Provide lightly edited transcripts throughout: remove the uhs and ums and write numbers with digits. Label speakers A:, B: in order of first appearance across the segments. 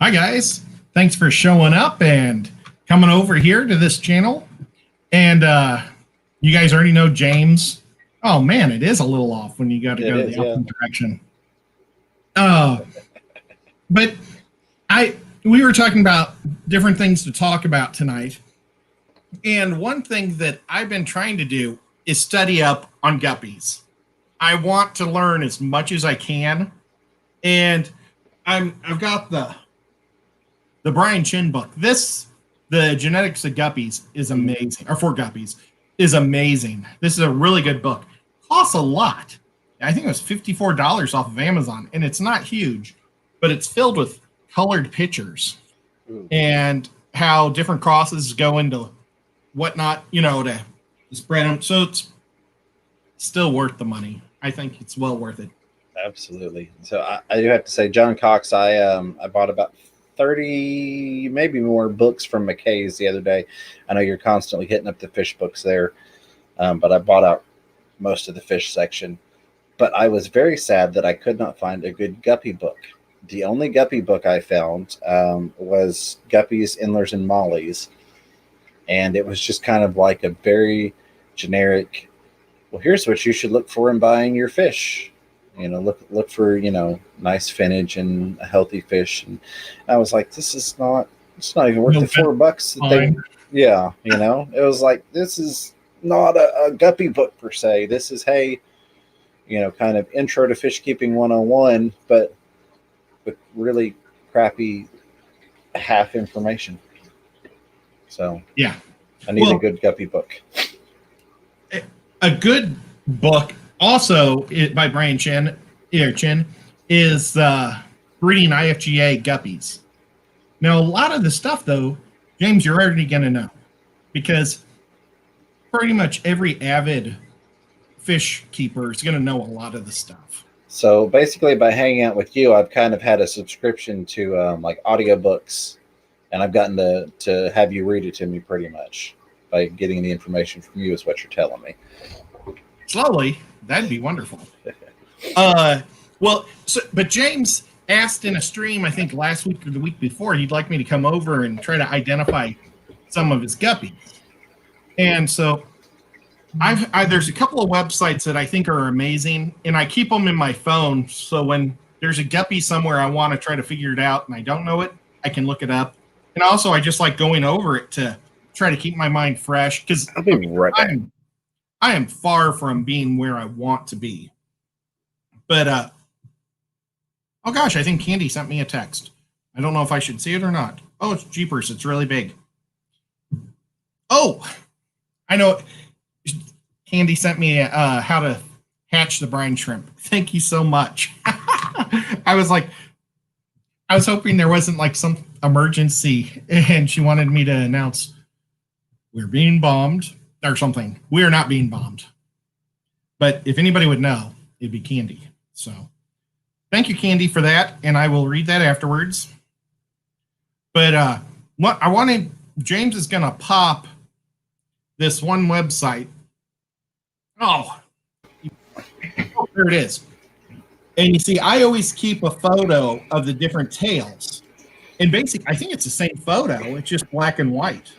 A: Hi guys, thanks for showing up and coming over here to this channel. And you guys already know James. Oh man, it is a little off when you got to go to the opposite direction. But we were talking about different things to talk about tonight. And one thing that I've been trying to do is study up on guppies. I want to learn as much as I can. And I've got the Brian Chin book. The Genetics of Guppies is amazing, or for Guppies is amazing. This is a really good book. Costs a lot. I think it was $54 off of Amazon, and it's not huge, but it's filled with colored pictures and how different crosses go into whatnot, to spread them. So it's still worth the money. I think it's well worth it.
B: Absolutely. So I do have to say, John Cox, I bought about 30, maybe more books from McKay's the other day. I know you're constantly hitting up the fish books there, but I bought out most of the fish section. But I was very sad that I could not find a good guppy book. The only guppy book I found was Guppies, Endlers, and Mollies. And it was just kind of like a very generic, well, here's what you should look for in buying your fish. Look for, nice finnage and a healthy fish. And I was like, it's not even worth the $4. It was like, this is not a guppy book per se. This is, hey, kind of intro to fish keeping 101, but with really crappy half information. So yeah, I need a good guppy book.
A: A good book also by Brian Chin is Breeding IFGA Guppies. Now, a lot of the stuff, though, James, you're already going to know, because pretty much every avid fish keeper is going to know a lot of the stuff.
B: So basically, by hanging out with you, I've kind of had a subscription to like audiobooks, and I've gotten to have you read it to me pretty much by getting the information from you is what you're telling me.
A: Slowly, that'd be wonderful. But James asked in a stream, I think last week or the week before, he'd like me to come over and try to identify some of his guppies. And so there's a couple of websites that I think are amazing, and I keep them in my phone. So when there's a guppy somewhere I want to try to figure it out and I don't know it, I can look it up. And also, I just like going over it to try to keep my mind fresh, because
B: I'll be right back.
A: I am far from being where I want to be. But, oh gosh, I think Candy sent me a text. I don't know if I should see it or not. Oh, it's Jeepers. It's really big. Oh, I know. Candy sent me how to hatch the brine shrimp. Thank you so much. I was hoping there wasn't like some emergency and she wanted me to announce we're being bombed or something. We are not being bombed. But if anybody would know, it'd be Candy. So thank you, Candy, for that. And I will read that afterwards. But what I wanted, James is going to pop this one website. Oh, there it is. And you see, I always keep a photo of the different tails. And basically, I think it's the same photo. It's just black and white.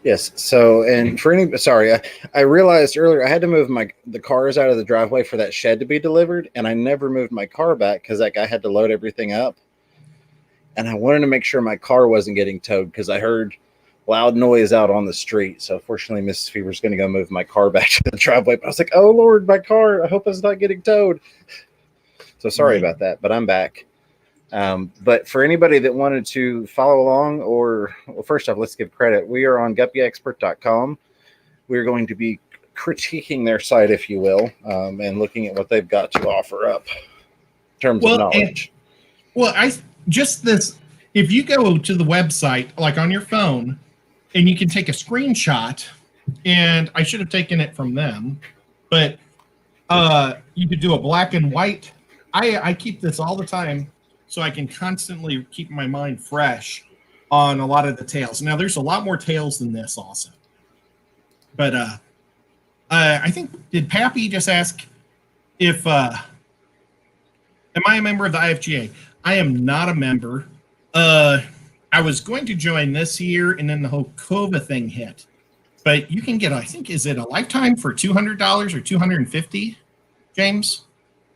B: Yes. So, and for I realized earlier I had to move the cars out of the driveway for that shed to be delivered, and I never moved my car back because that guy had to load everything up. And I wanted to make sure my car wasn't getting towed because I heard loud noise out on the street. So, fortunately, Mrs. Fever's going to go move my car back to the driveway. But I was like, "Oh Lord, my car! I hope it's not getting towed." So sorry about that, but I'm back. But for anybody that wanted to follow along, first off, let's give credit. We are on guppyexpert.com. We're going to be critiquing their site, if you will, and looking at what they've got to offer up in terms of knowledge.
A: If you go to the website, like on your phone, and you can take a screenshot, and I should have taken it from them, but you could do a black and white. I keep this all the time so I can constantly keep my mind fresh on a lot of the tails. Now, there's a lot more tails than this also. But I think, did Pappy just ask if, am I a member of the IFGA? I am not a member I was going to join this year, and then the whole COVID thing hit. But you can get, I think, is it a lifetime for $200 or $250, James?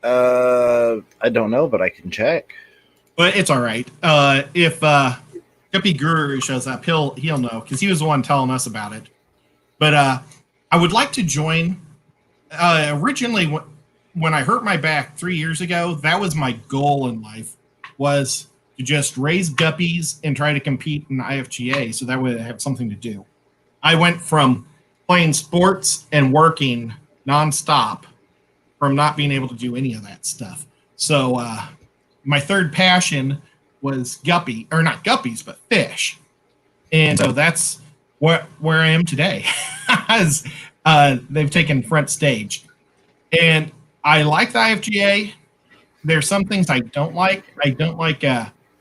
B: I don't know, but I can check.
A: But it's all right. If Guppy Guru shows up, he'll know because he was the one telling us about it. But I would like to join. Originally, when I hurt my back 3 years ago, that was my goal in life, was to just raise guppies and try to compete in the IFGA, so that way I have something to do. I went from playing sports and working nonstop from not being able to do any of that stuff. So my third passion was guppy, or not guppies, but fish. And so that's where I am today, as they've taken front stage. And I like the IFGA. There's some things I don't like.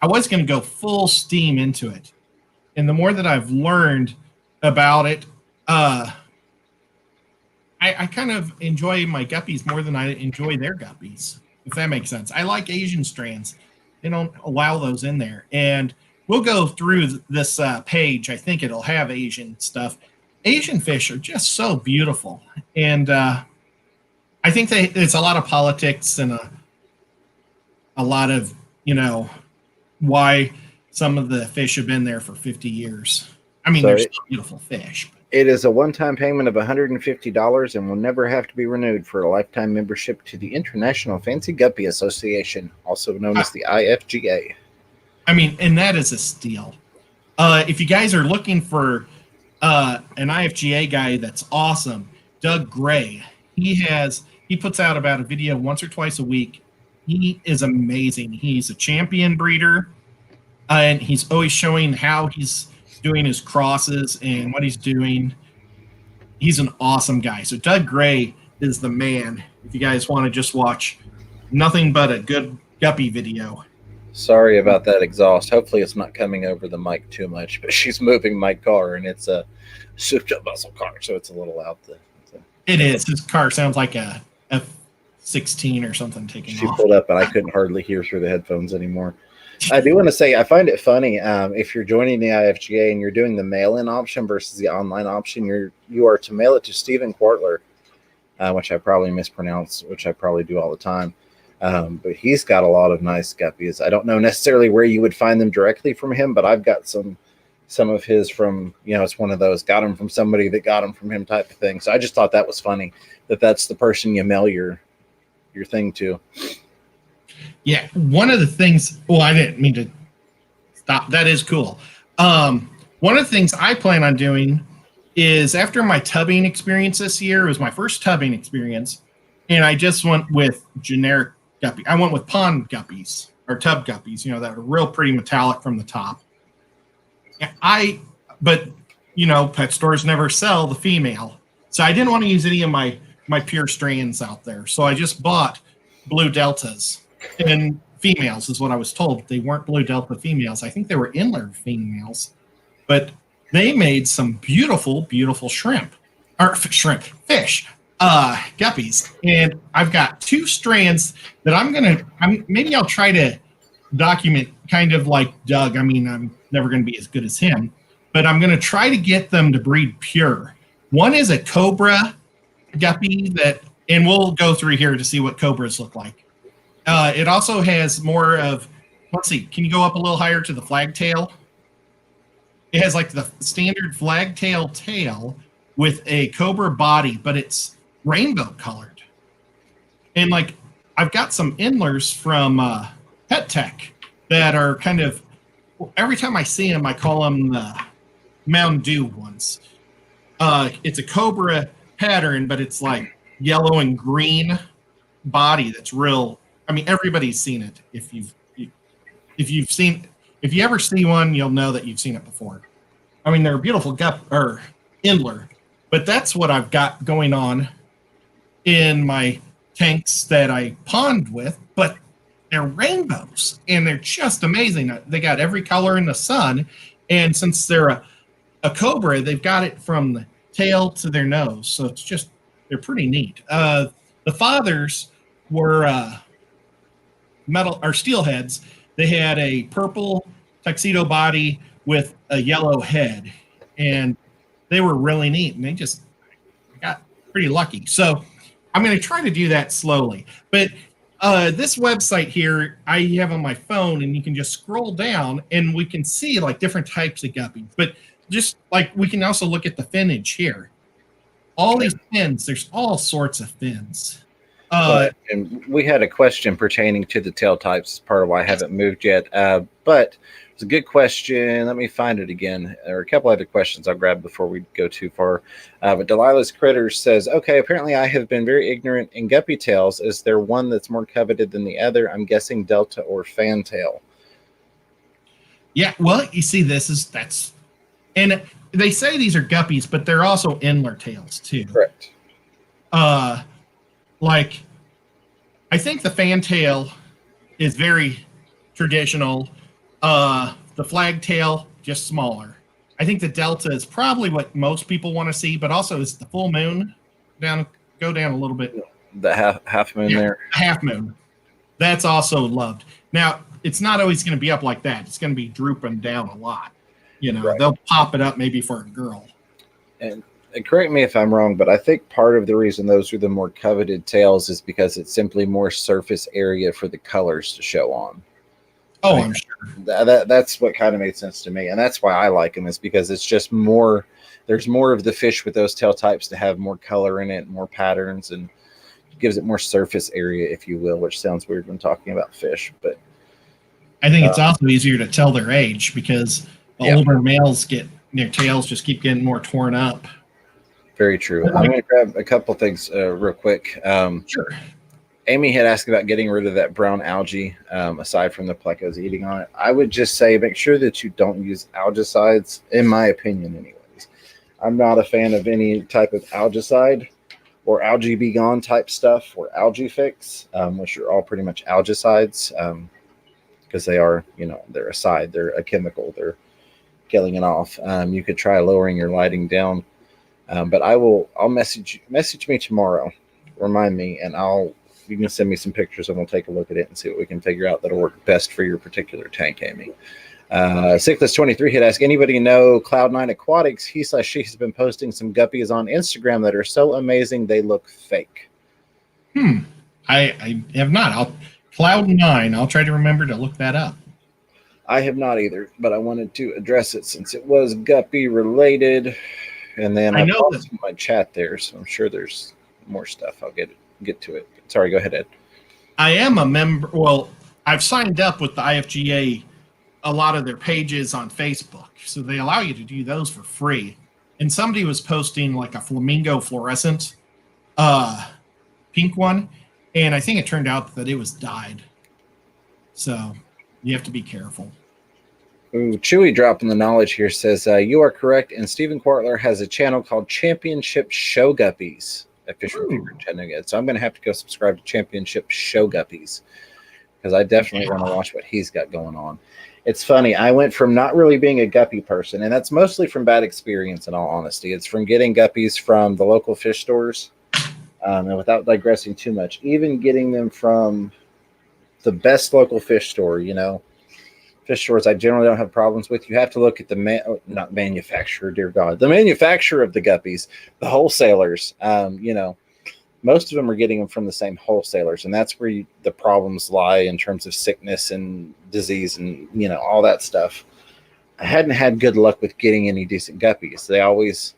A: I was going to go full steam into it. And the more that I've learned about it, I kind of enjoy my guppies more than I enjoy their guppies, if that makes sense. I like Asian strands. They don't allow those in there. And we'll go through this page. I think it'll have Asian stuff. Asian fish are just so beautiful. And I think it's a lot of politics and a lot of, why some of the fish have been there for 50 years. I mean, they're still beautiful fish.
B: It is a one-time payment of $150 and will never have to be renewed for a lifetime membership to the International Fancy Guppy Association, also known as the IFGA. I
A: mean, and that is a steal. If you guys are looking for an IFGA guy that's awesome, Doug Gray, he puts out about a video once or twice a week. He is amazing. He's a champion breeder, and he's always showing how he's doing his crosses and what he's doing. He's an awesome guy. So Doug Gray is the man if you guys want to just watch nothing but a good guppy video.
B: Sorry about that exhaust. Hopefully it's not coming over the mic too much, but she's moving my car, and it's a souped up muscle car, so it's a little out there.
A: It is. His car sounds like a F-16 or something taking off.
B: She pulled up, and I couldn't hardly hear through the headphones anymore. I do want to say I find it funny if you're joining the IFGA and you're doing the mail-in option versus the online option. You are to mail it to Stephen Quartler, which I probably mispronounce, which I probably do all the time. But he's got a lot of nice guppies. I don't know necessarily where you would find them directly from him, but I've got some of his from, it's one of those got them from somebody that got them from him type of thing. So I just thought that was funny that's the person you mail your thing to.
A: Yeah, one of the things, I didn't mean to stop. That is cool. One of the things I plan on doing is, after my tubbing experience this year, it was my first tubbing experience, and I just went with generic guppy. I went with pond guppies, or tub guppies, that are real pretty metallic from the top. But pet stores never sell the female, so I didn't want to use any of my pure strands out there. So I just bought blue deltas. And females is what I was told. They weren't blue delta females. I think they were inler females, but they made some beautiful, beautiful fish, guppies. And I've got two strands that maybe I'll try to document, kind of like Doug. I mean, I'm never going to be as good as him, but I'm going to try to get them to breed pure. One is a cobra guppy and we'll go through here to see what cobras look like. It also has more of, let's see, can you go up a little higher to the flagtail? It has like the standard flagtail tail with a cobra body, but it's rainbow colored. And I've got some inlers from Pet Tech that are kind of, every time I see them, I call them the Mountain Dew ones. It's a cobra pattern, but it's like yellow and green body that's real. I mean, everybody's seen it. If you ever see one, you'll know that you've seen it before. I mean, they're a beautiful inler, but that's what I've got going on in my tanks that I pond with. But they're rainbows, and they're just amazing. They got every color in the sun, and since they're a cobra, they've got it from the tail to their nose, so they're pretty neat. The fathers were metal or steel heads. They had a purple tuxedo body with a yellow head, and they were really neat, and they just got pretty lucky. So I'm going to try to do that slowly. But this website here I have on my phone, and you can just scroll down and we can see like different types of guppies. But just like we can also look at the finnage here. All these fins, there's all sorts of fins.
B: And we had a question pertaining to the tail types, part of why I haven't moved yet. But it's a good question. Let me find it again. There are a couple other questions I'll grab before we go too far. But Delilah's Critters says, okay, apparently I have been very ignorant in guppy tails. Is there one that's more coveted than the other? I'm guessing Delta or Fantail.
A: Yeah, well, you see, that's and they say these are guppies, but they're also Endler tails too.
B: Correct.
A: Like, I think the fantail is very traditional. The flagtail, just smaller. I think the delta is probably what most people want to see, but also is the full moon go down a little bit.
B: The half moon there.
A: Half moon. That's also loved. Now, it's not always going to be up like that. It's going to be drooping down a lot. You know,
B: right.
A: They'll pop it up maybe for a girl.
B: And correct me if I'm wrong, but I think part of the reason those are the more coveted tails is because it's simply more surface area for the colors to show on.
A: Oh, I'm sure.
B: That's what kind of made sense to me. And that's why I like them, is because it's just more, there's more of the fish with those tail types to have more color in it, more patterns, and gives it more surface area, if you will, which sounds weird when talking about fish. But
A: I think it's also easier to tell their age because the older males their tails just keep getting more torn up.
B: Very true. I'm going to grab a couple things real quick.
A: Sure.
B: Amy had asked about getting rid of that brown algae, aside from the plecos eating on it. I would just say make sure that you don't use algicides, in my opinion anyways. I'm not a fan of any type of algicide or algae be gone type stuff or algae fix, which are all pretty much algicides, because they are, they're a side, they're a chemical, they're killing it off. You could try lowering your lighting down. But I'll message me tomorrow, remind me, and you can send me some pictures and we'll take a look at it and see what we can figure out that'll work best for your particular tank, Amy. Sickless23 had asked, anybody know Cloud9 Aquatics? He/she has been posting some guppies on Instagram that are so amazing they look fake.
A: I have not. Cloud9, I'll try to remember to look that up.
B: I have not either, but I wanted to address it since it was guppy related. And then I know that's my chat there, so I'm sure there's more stuff. I'll get to it. Sorry, go ahead, Ed.
A: I am a member. Well, I've signed up with the IFGA, a lot of their pages on Facebook, so they allow you to do those for free. And somebody was posting like a flamingo fluorescent pink one, and I think it turned out that it was dyed. So you have to be careful.
B: Ooh, Chewy dropping the knowledge here says, you are correct, and Stephen Quartler has a channel called Championship Show Guppies at Fish Reviewer Chattanooga. So I'm going to have to go subscribe to Championship Show Guppies because I definitely want to watch what he's got going on. It's funny. I went from not really being a guppy person, and that's mostly from bad experience, in all honesty. It's from getting guppies from the local fish stores, and without digressing too much, even getting them from the best local fish store, fish stores I generally don't have problems with. You have to look at the not manufacturer, dear God, the manufacturer of the guppies, the wholesalers. Most of them are getting them from the same wholesalers, and that's where the problems lie in terms of sickness and disease and all that stuff. I hadn't had good luck with getting any decent guppies. They always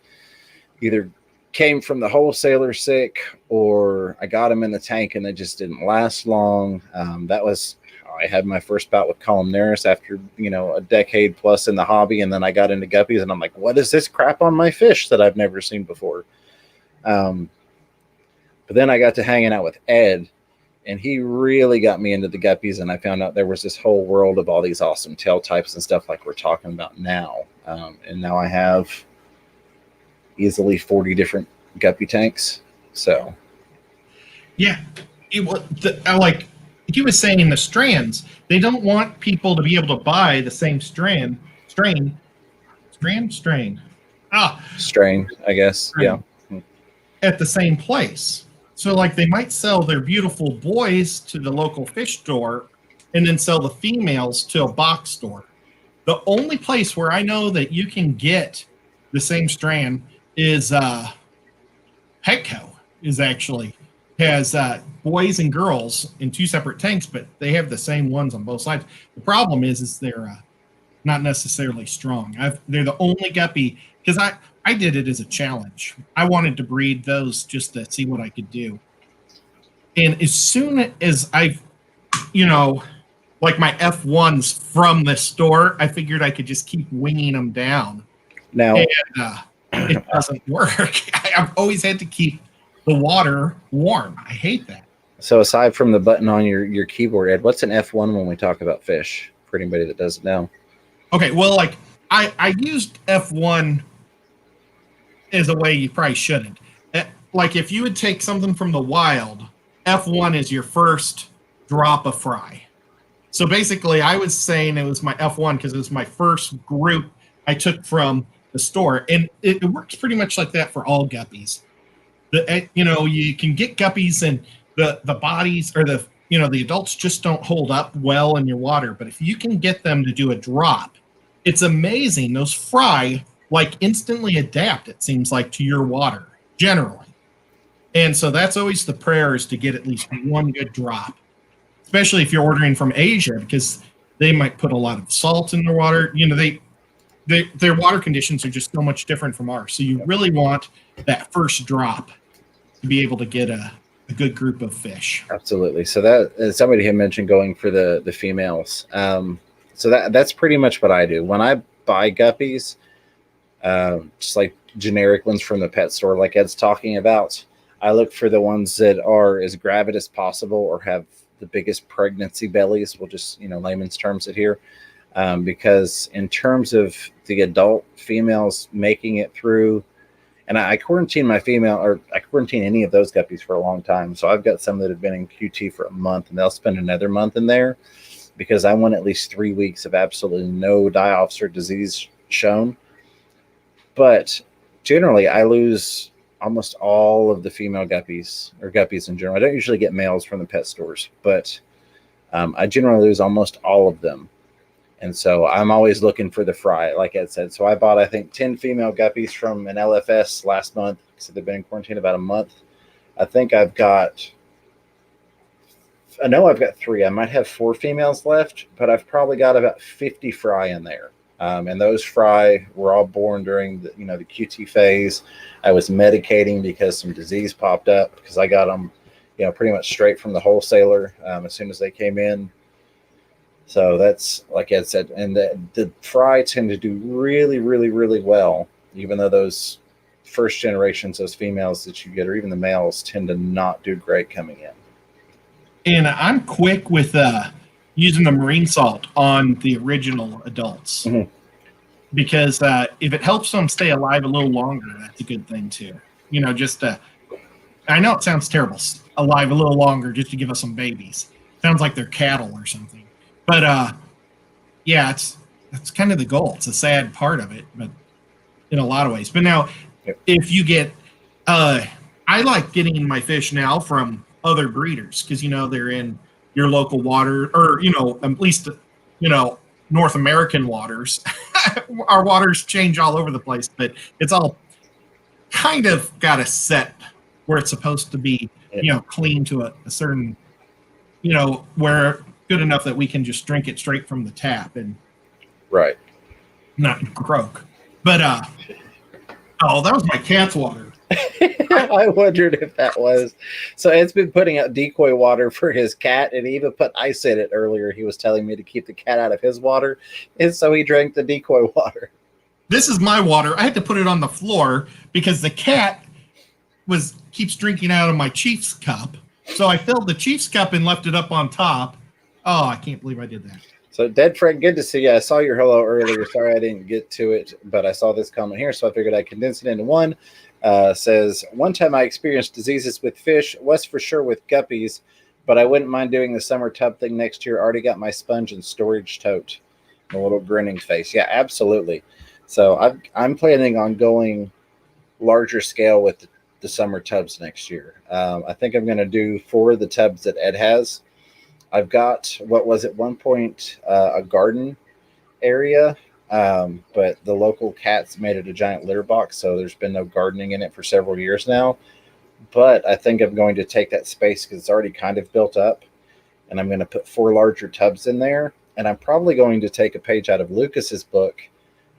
B: either came from the wholesaler sick, or I got them in the tank and they just didn't last long. That was I had my first bout with columnaris after, a decade plus in the hobby. And then I got into guppies and I'm like, what is this crap on my fish that I've never seen before? But then I got to hanging out with Ed, and he really got me into the guppies. And I found out there was this whole world of all these awesome tail types and stuff like we're talking about now. And now I have easily 40 different guppy tanks. So. Yeah.
A: He was saying the strands, they don't want people to be able to buy the same strain, I guess.
B: Yeah.
A: At the same place. So they might sell their beautiful boys to the local fish store and then sell the females to a box store. The only place where I know that you can get the same strand is Petco is actually has boys and girls in 2 separate tanks, but they have the same ones on both sides. The problem is they're not necessarily strong. They're the only guppy because I did it as a challenge. I wanted to breed those just to see what I could do. And as soon as like my F1s from the store, I figured I could just keep winging them down.
B: Now,
A: And it doesn't work. I've always had to keep the water warm. I hate that.
B: so aside from the button on your keyboard, Ed, what's an F1 when we talk about fish? For anybody that doesn't know.
A: Okay, well, like I used F1 as a way you probably shouldn't. Like if you would take something from the wild, F1 is your first drop of fry. So basically, I was saying it was my F1 because it was my first group I took from the store, and it works pretty much like that for all guppies. You can get guppies and the bodies or the adults just don't hold up well in your water. But if you can get them to do a drop, it's amazing. Those fry like instantly adapt, it seems like, to your water generally. And so that's always the prayer, is to get at least one good drop, especially if you're ordering from Asia, because they might put a lot of salt in their water. Their water conditions are just so much different from ours. So you really want that first drop to be able to get a good group of fish.
B: Absolutely. So that somebody had mentioned going for the females. So that's pretty much what I do when I buy guppies, just like generic ones from the pet store, like Ed's talking about. I look for the ones that are as gravid as possible or have the biggest pregnancy bellies. We'll just, layman's terms it here. Because in terms of the adult females making it through, and I quarantine my female, or I quarantine any of those guppies for a long time. So I've got some that have been in QT for a month, and they'll spend another month in there because I want at least 3 weeks of absolutely no die-offs or disease shown. But generally, I lose almost all of the female guppies, or guppies in general. I don't usually get males from the pet stores, but I generally lose almost all of them. And so I'm always looking for the fry, like Ed said. So I bought, I think, 10 female guppies from an LFS last month. So they've been in quarantine about a month. I think I know I've got 3. I might have 4 females left, but I've probably got about 50 fry in there. And those fry were all born during the QT phase. I was medicating because some disease popped up, because I got them, pretty much straight from the wholesaler as soon as they came in. So that's, like Ed said, and the fry tend to do really, really, really well, even though those first generations, those females that you get, or even the males, tend to not do great coming in.
A: And I'm quick with using the marine salt on the original adults, because if it helps them stay alive a little longer, that's a good thing too. I know it sounds terrible, alive a little longer just to give us some babies. Sounds like they're cattle or something. But that's kind of the goal. It's a sad part of it, but in a lot of ways. But now, if you get, I like getting my fish now from other breeders, because they're in your local water, or at least North American waters. Our waters change all over the place, but it's all kind of got a set where it's supposed to be, clean to a certain, where good enough that we can just drink it straight from the tap and not croak. But that was my cat's water.
B: I wondered if that was. So Ed's been putting out decoy water for his cat, and he even put ice in it earlier. He was telling me to keep the cat out of his water, and so he drank the decoy water.
A: This is my water. I had to put it on the floor because the cat keeps drinking out of my Chief's cup. So I filled the Chief's cup and left it up on top. Oh, I can't believe I did that.
B: So, Dead Friend, good to see you. I saw your hello earlier. Sorry I didn't get to it, but I saw this comment here, so I figured I'd condense it into one. Says, one time I experienced diseases with fish, was for sure with guppies, but I wouldn't mind doing the summer tub thing next year. Already got my sponge and storage tote. A little grinning face. Yeah, absolutely. So I'm planning on going larger scale with the summer tubs next year. I think I'm going to do 4 of the tubs that Ed has. I've got, what was at one point, a garden area but the local cats made it a giant litter box, so there's been no gardening in it for several years now. But I think I'm going to take that space because it's already kind of built up, and I'm going to put 4 larger tubs in there. And I'm probably going to take a page out of Lucas's book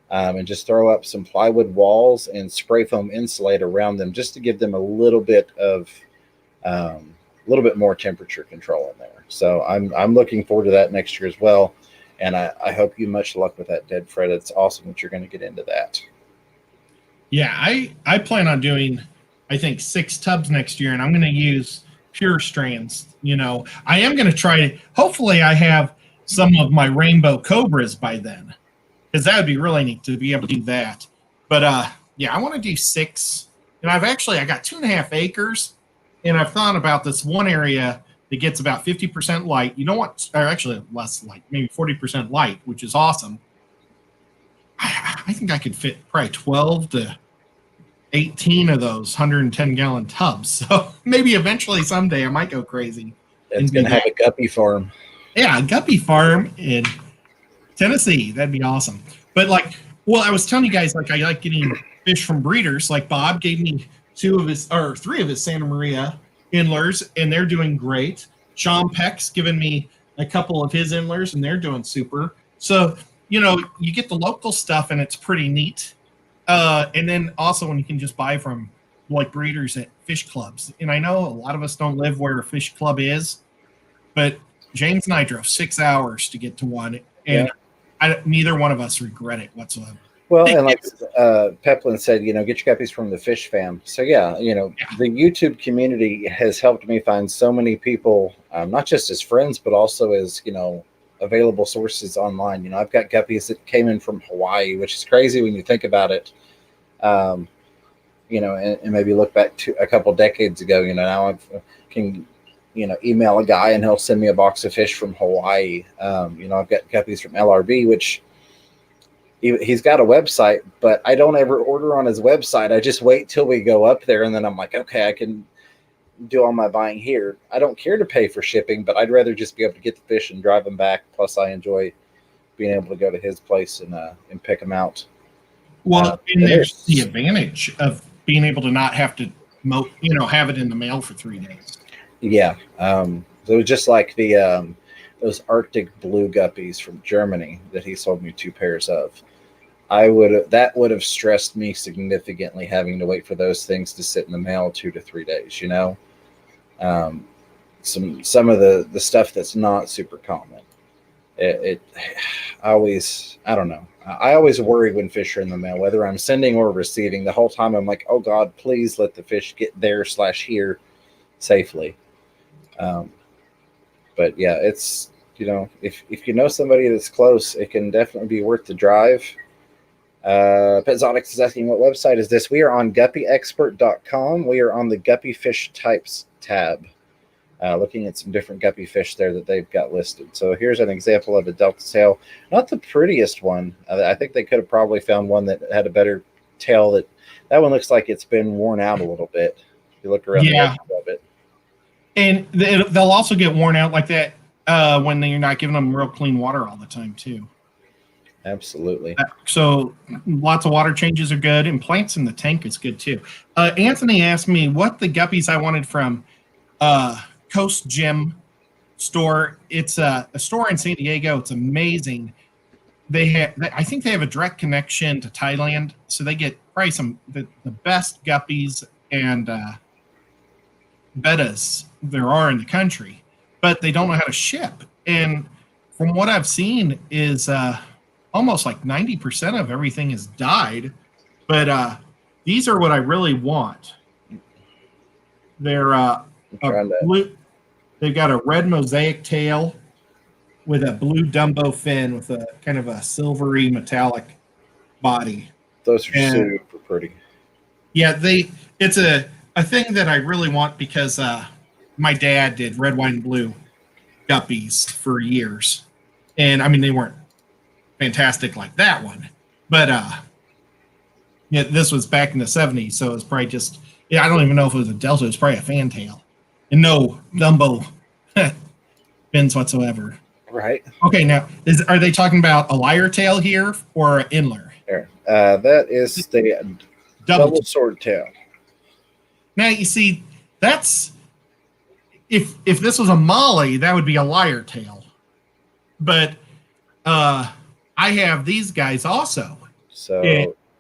B: and just throw up some plywood walls and spray foam insulate around them, just to give them a little bit more temperature control in there. So I'm looking forward to that next year as well. And I hope you much luck with that, Dead Fred. It's awesome that you're going to get into that.
A: Yeah, I plan on doing, I think, 6 tubs next year, and I'm going to use pure strands. I am going to try, hopefully I have some of my rainbow cobras by then, because that would be really neat to be able to do that. But yeah, I want to do 6, and I got 2.5 acres, and I've thought about this one area that gets about 50% light. You don't want, or actually less light, maybe 40% light, which is awesome. I think I could fit probably 12 to 18 of those 110-gallon tubs. So maybe eventually someday I might go crazy.
B: It's going to have a guppy farm.
A: Yeah, a guppy farm in Tennessee. That'd be awesome. But I was telling you guys, I like getting fish from breeders. Like Bob gave me 3 of his Santa Maria inlers, and they're doing great. Sean Peck's given me a couple of his inlers, and they're doing super. So, you get the local stuff, and it's pretty neat. And then also when you can just buy from breeders at fish clubs. And I know a lot of us don't live where a fish club is, but James and I drove 6 hours to get to one, and neither one of us regret it whatsoever.
B: Well, and like Peplin said, get your guppies from the Fish Fam. So the YouTube community has helped me find so many people, not just as friends, but also as, available sources online. I've got guppies that came in from Hawaii, which is crazy when you think about it. And maybe look back to a couple decades ago, now I can, email a guy and he'll send me a box of fish from Hawaii. I've got guppies from LRB, which he's got a website, but I don't ever order on his website. I just wait till we go up there, and then I'm like, okay, I can do all my buying here. I don't care to pay for shipping, but I'd rather just be able to get the fish and drive them back. Plus, I enjoy being able to go to his place and pick them out.
A: Well, and there's the advantage of being able to not have to, have it in the mail for 3 days. Yeah.
B: So it was just like those Arctic blue guppies from Germany that he sold me 2 pairs of. That would have stressed me significantly, having to wait for those things to sit in the mail 2 to 3 days. Some of the stuff that's not super common. I don't know. I always worry when fish are in the mail, whether I'm sending or receiving. The whole time I'm like, oh God, please let the fish get there/here safely. But yeah, it's, if you know somebody that's close, it can definitely be worth the drive. Petzonics is asking, what website is this? We are on guppyexpert.com. We are on the guppy fish types tab, looking at some different guppy fish there that they've got listed. So here's an example of a delta tail. Not the prettiest one. I think they could have probably found one that had a better tail. That one looks like it's been worn out a little bit. If you look around the edges of it. And they'll also get worn out like that when you're not giving them real clean water all the time too. Absolutely.
A: So lots of water changes are good, and plants in the tank is good too. Anthony asked me what the guppies I wanted from Coast Gym store. It's a store in San Diego. It's amazing. I think they have a direct connection to Thailand, so they get probably the best guppies and bettas there are in the country, but they don't know how to ship. And from what I've seen is almost like 90% of everything is dyed, but these are what I really want. They're blue. They've got a red mosaic tail with a blue Dumbo fin with a kind of a silvery metallic body.
B: Those are super pretty.
A: Yeah, it's a thing that I really want because my dad did red, white, and blue guppies for years. And I mean, they weren't fantastic like that one, but this was back in the 70s, so it was probably just, I don't even know if it was a delta. It was probably a fantail, and no Dumbo fins whatsoever.
B: Right.
A: Okay, now are they talking about a lyre tail here or an inler?
B: There. That is the double sword tail.
A: Now you see, that's if this was a molly, that would be a lyre tail. But I have these guys also.
B: So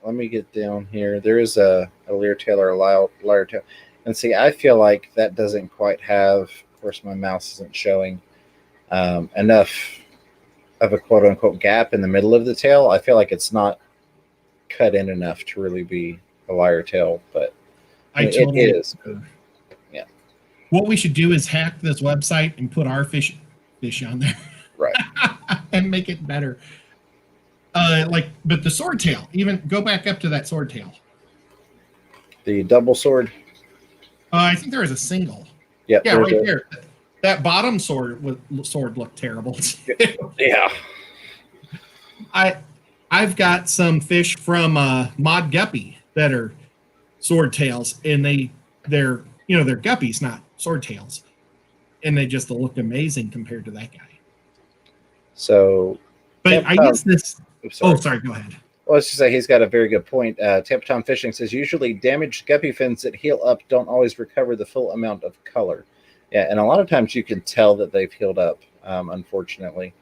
B: let me get down here. There is a lyre tail or a lyre tail. And see, I feel like that doesn't quite have, of course, my mouse isn't showing enough of a quote unquote gap in the middle of the tail. I feel like it's not cut in enough to really be a lyre tail, but it is. Yeah.
A: What we should do is hack this website and put our fish on there.
B: Right.
A: And make it better. But the sword tail, even go back up to that sword tail.
B: The double sword?
A: I think there is a single.
B: Yep,
A: yeah, right there. That bottom sword looked terrible.
B: Yeah.
A: I've got some fish from Mod Guppy that are sword tails, and they're guppies, not sword tails, and they just look amazing compared to that guy.
B: So,
A: but I use this. Oh, sorry. Go ahead.
B: Well, let's just say he's got a very good point. Tampa Tom Fishing says usually damaged guppy fins that heal up don't always recover the full amount of color. Yeah, and a lot of times you can tell that they've healed up, unfortunately.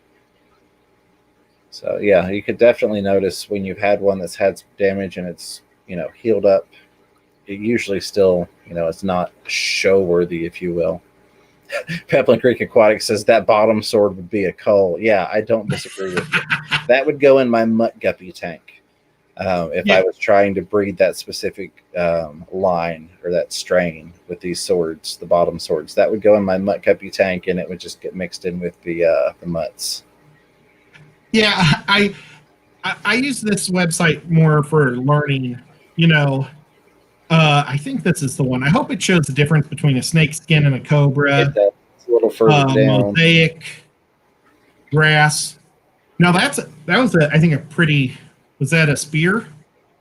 B: So yeah, you could definitely notice when you've had one that's had some damage and it's healed up. It usually still it's not show worthy, if you will. Peplin Creek Aquatic says that bottom sword would be a cull. Yeah, I don't disagree with you. That would go in my mutt guppy tank if I was trying to breed that specific line or that strain with these swords, the bottom swords. That would go in my mutt guppy tank, and it would just get mixed in with the mutts.
A: Yeah, I use this website more for learning. I think this is the one. I hope it shows the difference between a snake skin and a cobra.
B: It's a little further down.
A: Mosaic, grass. Now that was I think a pretty. Was that a spear?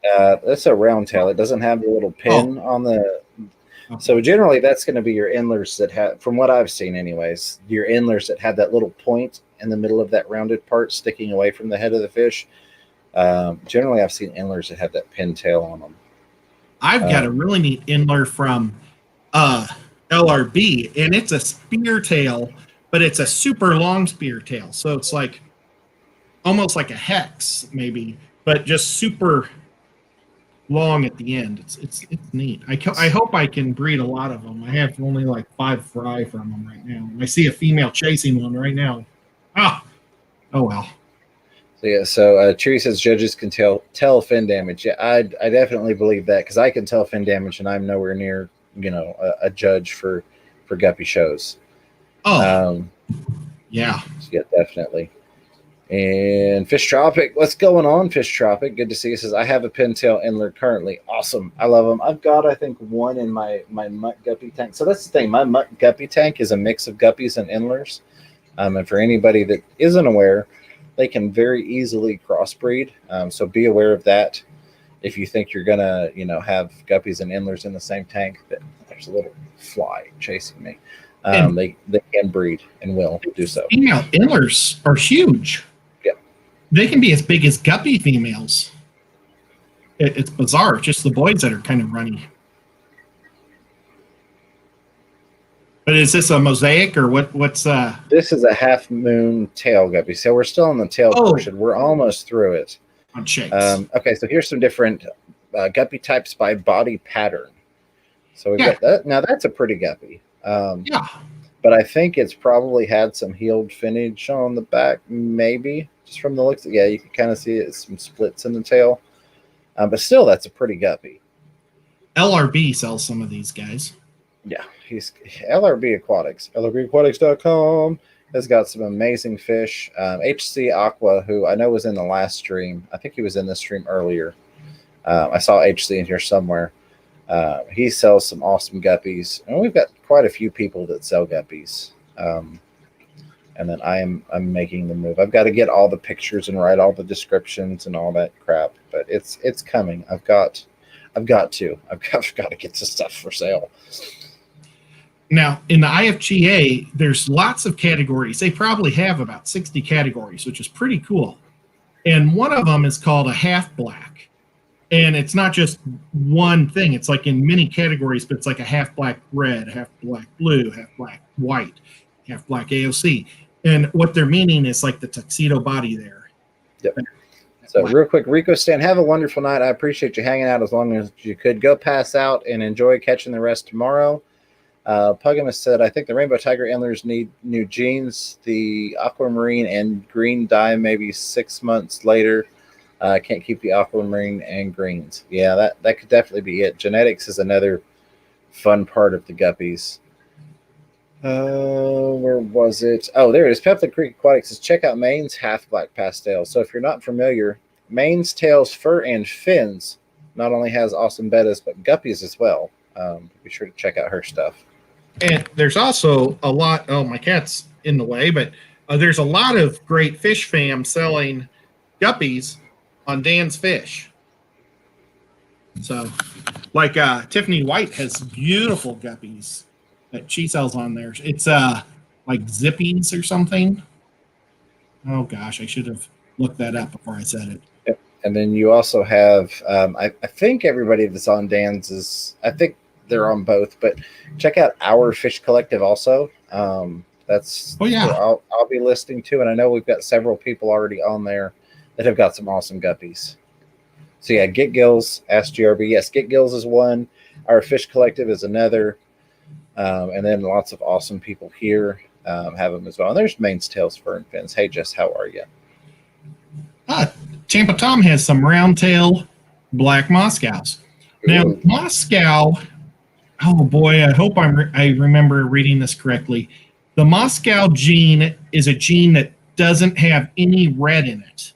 B: That's a round tail. It doesn't have the little pin on the. Okay. So generally, that's going to be your endlers that have, from what I've seen, anyways, your endlers that have that little point in the middle of that rounded part sticking away from the head of the fish. Generally, I've seen endlers that have that pin tail on them.
A: I've got a really neat endler from LRB, and it's a spear tail, but it's a super long spear tail. So it's like almost like a hex, maybe, but just super long at the end. It's neat. I hope I can breed a lot of them. I have only like 5 fry from them right now. I see a female chasing one right now. Oh well.
B: So yeah, so Cheery says judges can tell fin damage. Yeah, I definitely believe that because I can tell fin damage, and I'm nowhere near a judge for guppy shows.
A: Oh, yeah.
B: So yeah, definitely. And Fish Tropic, what's going on, Fish Tropic? Good to see you. Says I have a pintail endler currently. Awesome, I love them. I've got, I think, one in my mutt guppy tank. So that's the thing. My mutt guppy tank is a mix of guppies and endlers. And for anybody that isn't aware, they can very easily crossbreed. So be aware of that. If you think you're gonna, have guppies and endlers in the same tank, that there's a little fly chasing me. They can breed and will do so.
A: Female endlers are huge.
B: Yeah,
A: they can be as big as guppy females. It's bizarre. It's just the boys that are kind of runny. But is this a mosaic or what's
B: This is a half moon tail guppy. So we're still on the tail portion. We're almost through it.
A: On shakes.
B: Okay, so here's some different guppy types by body pattern. So we've got that. Now that's a pretty guppy.
A: Yeah.
B: But I think it's probably had some healed finnage on the back, maybe, just from the looks. Yeah, you can kind of see it, some splits in the tail. But still, that's a pretty guppy.
A: LRB sells some of these guys.
B: Yeah, he's LRB Aquatics. LRBAquatics.com has got some amazing fish. HC Aqua, who I know was in the last stream. I think he was in this stream earlier. I saw HC in here somewhere. He sells some awesome guppies. And we've got quite a few people that sell guppies. And then I'm making the move. I've got to get all the pictures and write all the descriptions and all that crap. But it's coming. I've got to get the stuff for sale.
A: Now, in the IFGA, there's lots of categories. They probably have about 60 categories, which is pretty cool. And one of them is called a half black. And it's not just one thing. It's like in many categories, but it's like a half black red, half black blue, half black white, half black AOC. And what they're meaning is like the tuxedo body there.
B: Yep. So real quick, Rico Stan, have a wonderful night. I appreciate you hanging out as long as you could. Go pass out and enjoy catching the rest tomorrow. Pugimus said, I think the Rainbow Tiger antlers need new jeans. The aquamarine and green dye maybe 6 months later. I can't keep the aquamarine and greens. Yeah, that could definitely be it. Genetics is another fun part of the guppies. Where was it? Oh, there it is. Pepper Creek Aquatics says, check out Maine's half black pastel. So if you're not familiar, Maine's tails, fur, and fins not only has awesome bettas, but guppies as well. Be sure to check out her stuff.
A: And there's also a lot. Oh, my cat's in the way, but there's a lot of great fish fam selling guppies on Dan's Fish. So, like Tiffany White has beautiful guppies that she sells on there. It's like Zippies or something. Oh gosh, I should have looked that up before I said it.
B: Yep. And then you also have, I think everybody that's on Dan's is, I think they're on both, but check out Our Fish Collective also. That's
A: where
B: I'll be listening to, and I know we've got several people already on there that have got some awesome guppies. So yeah, Get Gills, Ask GRB. Yes, Get Gills is one. Our Fish Collective is another. And then lots of awesome people here have them as well. And there's Maine's Tails, Fur, and Fins. Hey, Jess, how are you?
A: Tampa Tom has some round tail black Moscows. Now, Moscow, oh boy, I hope I remember reading this correctly. The Moscow gene is a gene that doesn't have any red in it.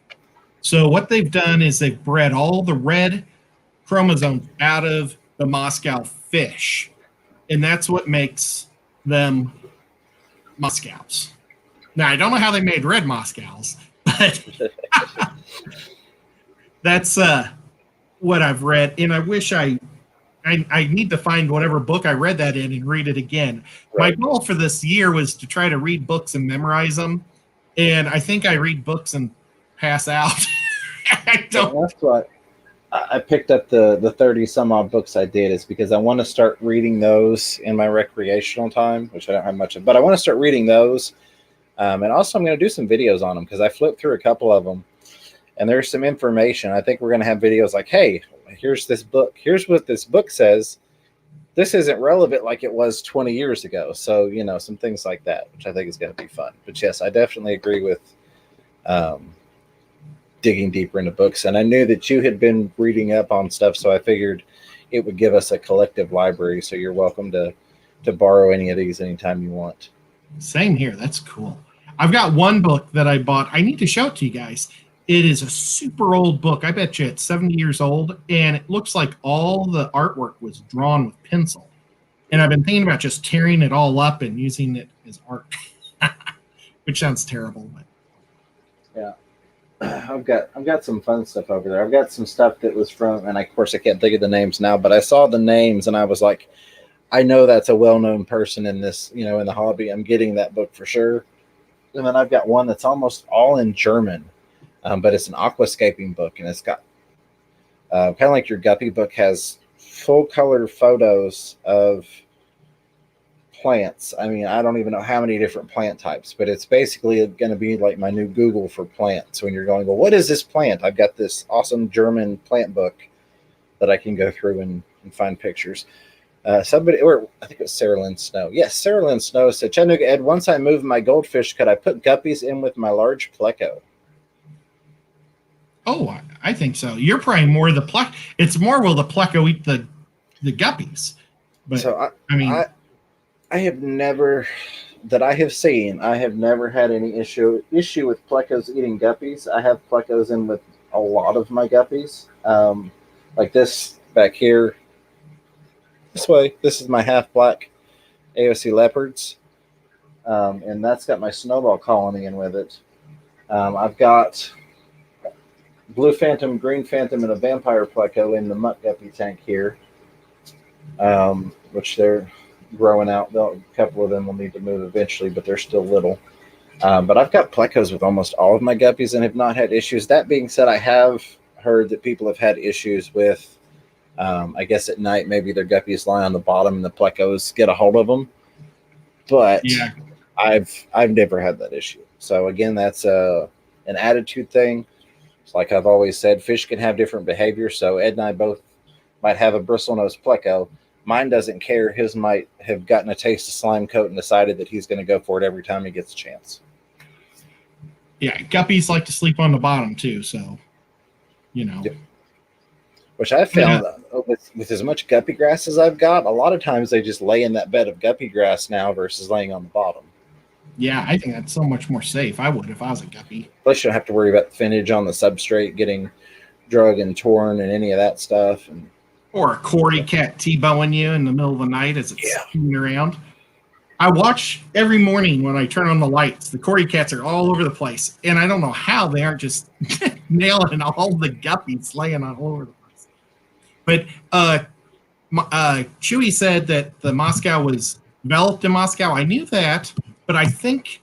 A: So what they've done is they've bred all the red chromosomes out of the Moscow fish. And that's what makes them Moscows. Now, I don't know how they made red Moscows, but that's what I've read. And I wish I need to find whatever book I read that in and read it again. Right. My goal for this year was to try to read books and memorize them. And I think I read books and pass out. I don't.
B: That's what I picked up the 30 some odd books I did is because I want to start reading those in my recreational time, which I don't have much of, but I want to start reading those. And also I'm going to do some videos on them because I flipped through a couple of them and there's some information. I think we're going to have videos like, hey, here's this book. Here's what this book says. This isn't relevant like it was 20 years ago. So, you know, some things like that, which I think is going to be fun. But yes, I definitely agree with digging deeper into books. And I knew that you had been reading up on stuff, so I figured it would give us a collective library. So you're welcome to borrow any of these anytime you want.
A: Same here. That's cool. I've got one book that I bought. I need to show it to you guys. It is a super old book. I bet you it's 70 years old, and it looks like all the artwork was drawn with pencil. And I've been thinking about just tearing it all up and using it as art, which sounds terrible. But
B: yeah, I've got some fun stuff over there. I've got some stuff that was from, and of course I can't think of the names now, but I saw the names and I was like, I know that's a well-known person in this, you know, in the hobby. I'm getting that book for sure. And then I've got one that's almost all in German. But it's an aquascaping book, and it's got kind of like your Guppy book has full color photos of plants. I mean, I don't even know how many different plant types, but it's basically going to be like my new Google for plants. When you're going, well, what is this plant? I've got this awesome German plant book that I can go through and find pictures. Somebody, or I think it was Sarah Lynn Snow. Yes, Sarah Lynn Snow said, Chattanooga Ed, once I moved my goldfish, could I put guppies in with my large pleco?
A: Oh, I think so. You're probably more the pleco. It's more will the pleco eat the guppies. But
B: so
A: I mean,
B: I have never that I have seen. I have never had any issue with plecos eating guppies. I have plecos in with a lot of my guppies. Like this back here. This way. This is my half black AOC leopards, and that's got my snowball colony in with it. I've got blue phantom, green phantom, and a vampire pleco in the muck guppy tank here, which they're growing out. A couple of them will need to move eventually, but they're still little. But I've got plecos with almost all of my guppies and have not had issues. That being said, I have heard that people have had issues with, I guess at night, maybe their guppies lie on the bottom and the plecos get a hold of them. But
A: Yeah.
B: I've never had that issue. So again, that's an attitude thing. It's like I've always said, fish can have different behavior. So Ed and I both might have a bristlenose pleco. Mine doesn't care. His might have gotten a taste of slime coat and decided that he's going to go for it every time he gets a chance.
A: Yeah, guppies like to sleep on the bottom too, so
B: Yep. Which I found with as much guppy grass as I've got, a lot of times they just lay in that bed of guppy grass now versus laying on the bottom.
A: Yeah, I think that's so much more safe. I would if I was a guppy.
B: Plus, you don't have to worry about the finnage on the substrate getting drug and torn and any of that stuff.
A: Or a Cory cat T-bowing you in the middle of the night as it's spinning around. I watch every morning when I turn on the lights. The Cory cats are all over the place, and I don't know how they aren't just nailing all the guppies laying all over the place. But Chewy said that the Moscow was developed in Moscow. I knew that, but I think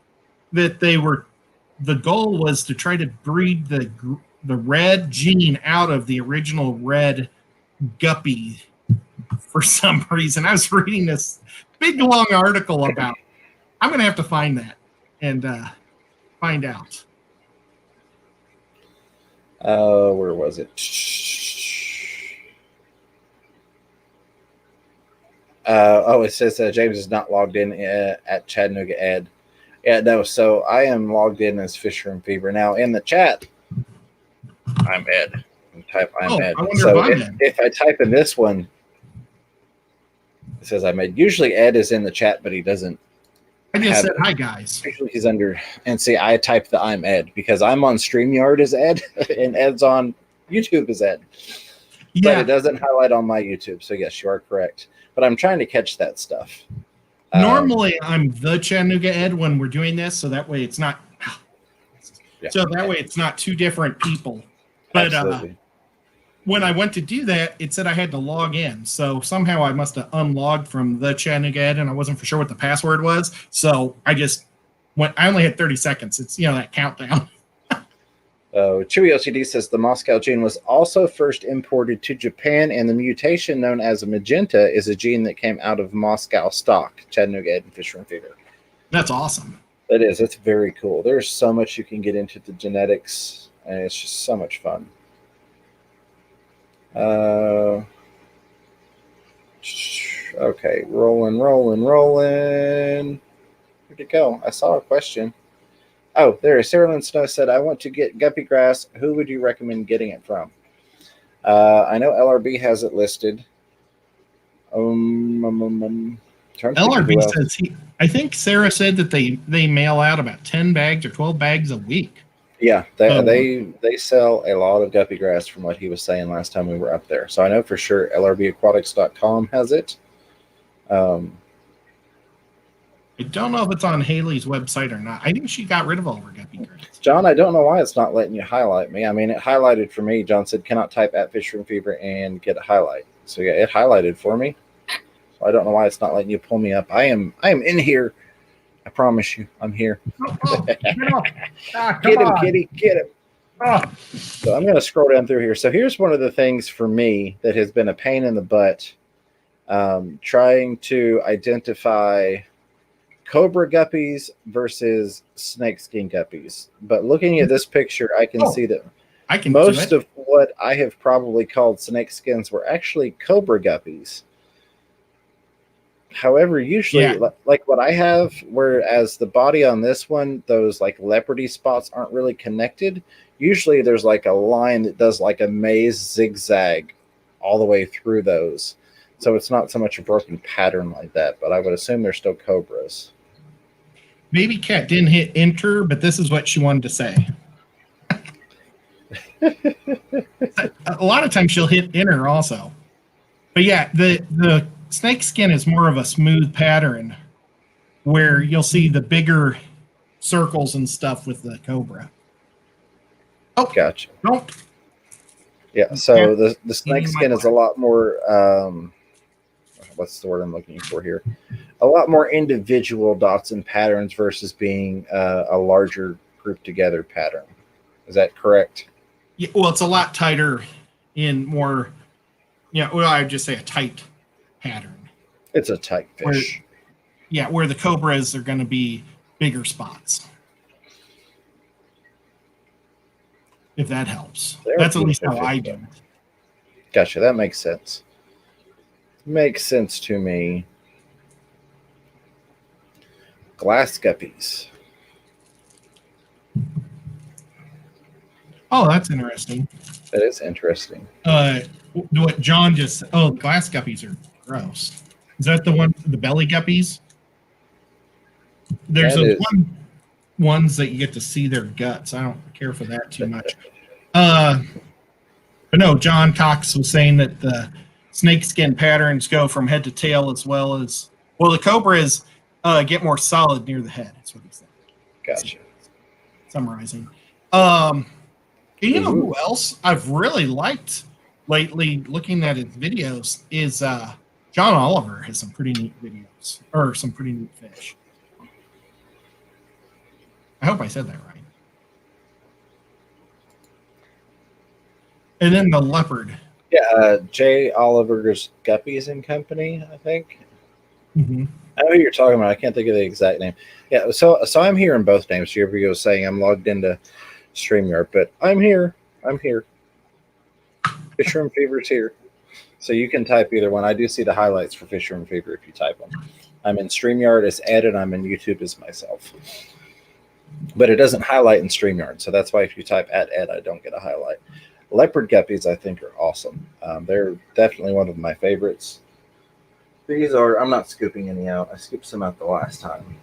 A: that the goal was to try to breed the red gene out of the original red guppy for some reason. I was reading this big long article about it. I'm going to have to find that and find out.
B: Where was it? It says James is not logged in at Chattanooga Ed. Yeah, no, so I am logged in as Fisher and Fever. Now, in the chat, I'm Ed. Type I'm Ed. So if I type in this one, it says I'm Ed. Usually Ed is in the chat, but he doesn't.
A: I just said hi, guys.
B: Usually he's under. And see, I type the I'm Ed because I'm on StreamYard as Ed, and Ed's on YouTube as Ed. Yeah. But it doesn't highlight on my YouTube. So yes, you are correct. But I'm trying to catch that stuff.
A: Normally, I'm the Chattanooga Ed when we're doing this, so that way it's not. Yeah. So that way it's not two different people. But when I went to do that, it said I had to log in. So somehow I must have unlogged from the Chattanooga Ed, and I wasn't for sure what the password was. So I just went. I only had 30 seconds. It's that countdown.
B: Chewy OCD says the Moscow gene was also first imported to Japan, and the mutation known as magenta is a gene that came out of Moscow stock. Chattanooga Ed and Fisher and Fever.
A: That's awesome.
B: It is. It's very cool. There's so much you can get into the genetics, and it's just so much fun. Okay, rolling. Where'd it go? I saw a question. Oh, there is. Sarah Lynn Snow said, I want to get guppy grass. Who would you recommend getting it from? I know LRB has it listed.
A: LRB says I think Sarah said that they mail out about 10 bags or 12 bags a week.
B: Yeah, they sell a lot of guppy grass from what he was saying last time we were up there. So I know for sure LRBaquatics.com has it.
A: I don't know if it's on Haley's website or not. I think she got rid of all her guppy grass.
B: John, I don't know why it's not letting you highlight me. I mean, it highlighted for me. John said, cannot type at Fisher and Fever and get a highlight. So yeah, it highlighted for me. So I don't know why it's not letting you pull me up. I am in here. I promise you, I'm here.
A: Get
B: him, kitty, get him. So I'm going to scroll down through here. So here's one of the things for me that has been a pain in the butt, trying to identify cobra guppies versus snakeskin guppies. But looking at this picture, I can see that most of what I have probably called snakeskins were actually cobra guppies. However, usually, like what I have, whereas the body on this one, those like leopardy spots aren't really connected. Usually there's like a line that does like a maze zigzag all the way through those. So it's not so much a broken pattern like that, but I would assume they're still cobras.
A: Baby Cat didn't hit enter, but this is what she wanted to say. A lot of times she'll hit enter also. But yeah, the snake skin is more of a smooth pattern where you'll see the bigger circles and stuff with the cobra.
B: Oh, gotcha.
A: Nope.
B: Yeah, so the snake skin is a lot more, what's the word I'm looking for here? a lot more individual dots and patterns versus being a larger group together pattern. Is that correct?
A: Yeah, well, it's a lot tighter in more, well, I would just say a tight pattern.
B: It's a tight fish.
A: Where the cobras are going to be bigger spots. If that helps. That's at least how I do it.
B: Gotcha. That makes sense. Makes sense to me. Glass guppies.
A: Oh, that's interesting.
B: That is interesting.
A: What John just said. Oh, glass guppies are gross. Is that the one, the belly guppies? There's those ones that you get to see their guts. I don't care for that too much. But no, John Cox was saying that the snakeskin patterns go from head to tail as well as, well, the cobras get more solid near the head. That's what he said.
B: Gotcha.
A: Summarizing. You know who else I've really liked lately looking at his videos is John Oliver has some pretty neat videos, or some pretty neat fish. I hope I said that right. And then the leopard.
B: Yeah, J. Oliver's Guppies and Company, I think.
A: Mm-hmm.
B: I know who you're talking about. I can't think of the exact name. Yeah, so I'm hearing both names. Your video was saying I'm logged into StreamYard, but I'm here. Fisherman Fever's here. So you can type either one. I do see the highlights for Fisherman Fever if you type them. I'm in StreamYard as Ed, and I'm in YouTube as myself. But it doesn't highlight in StreamYard, so that's why if you type at Ed, I don't get a highlight. Leopard Guppies, I think, are awesome. They're definitely one of my favorites. These are, I'm not scooping any out. I scooped some out the last time.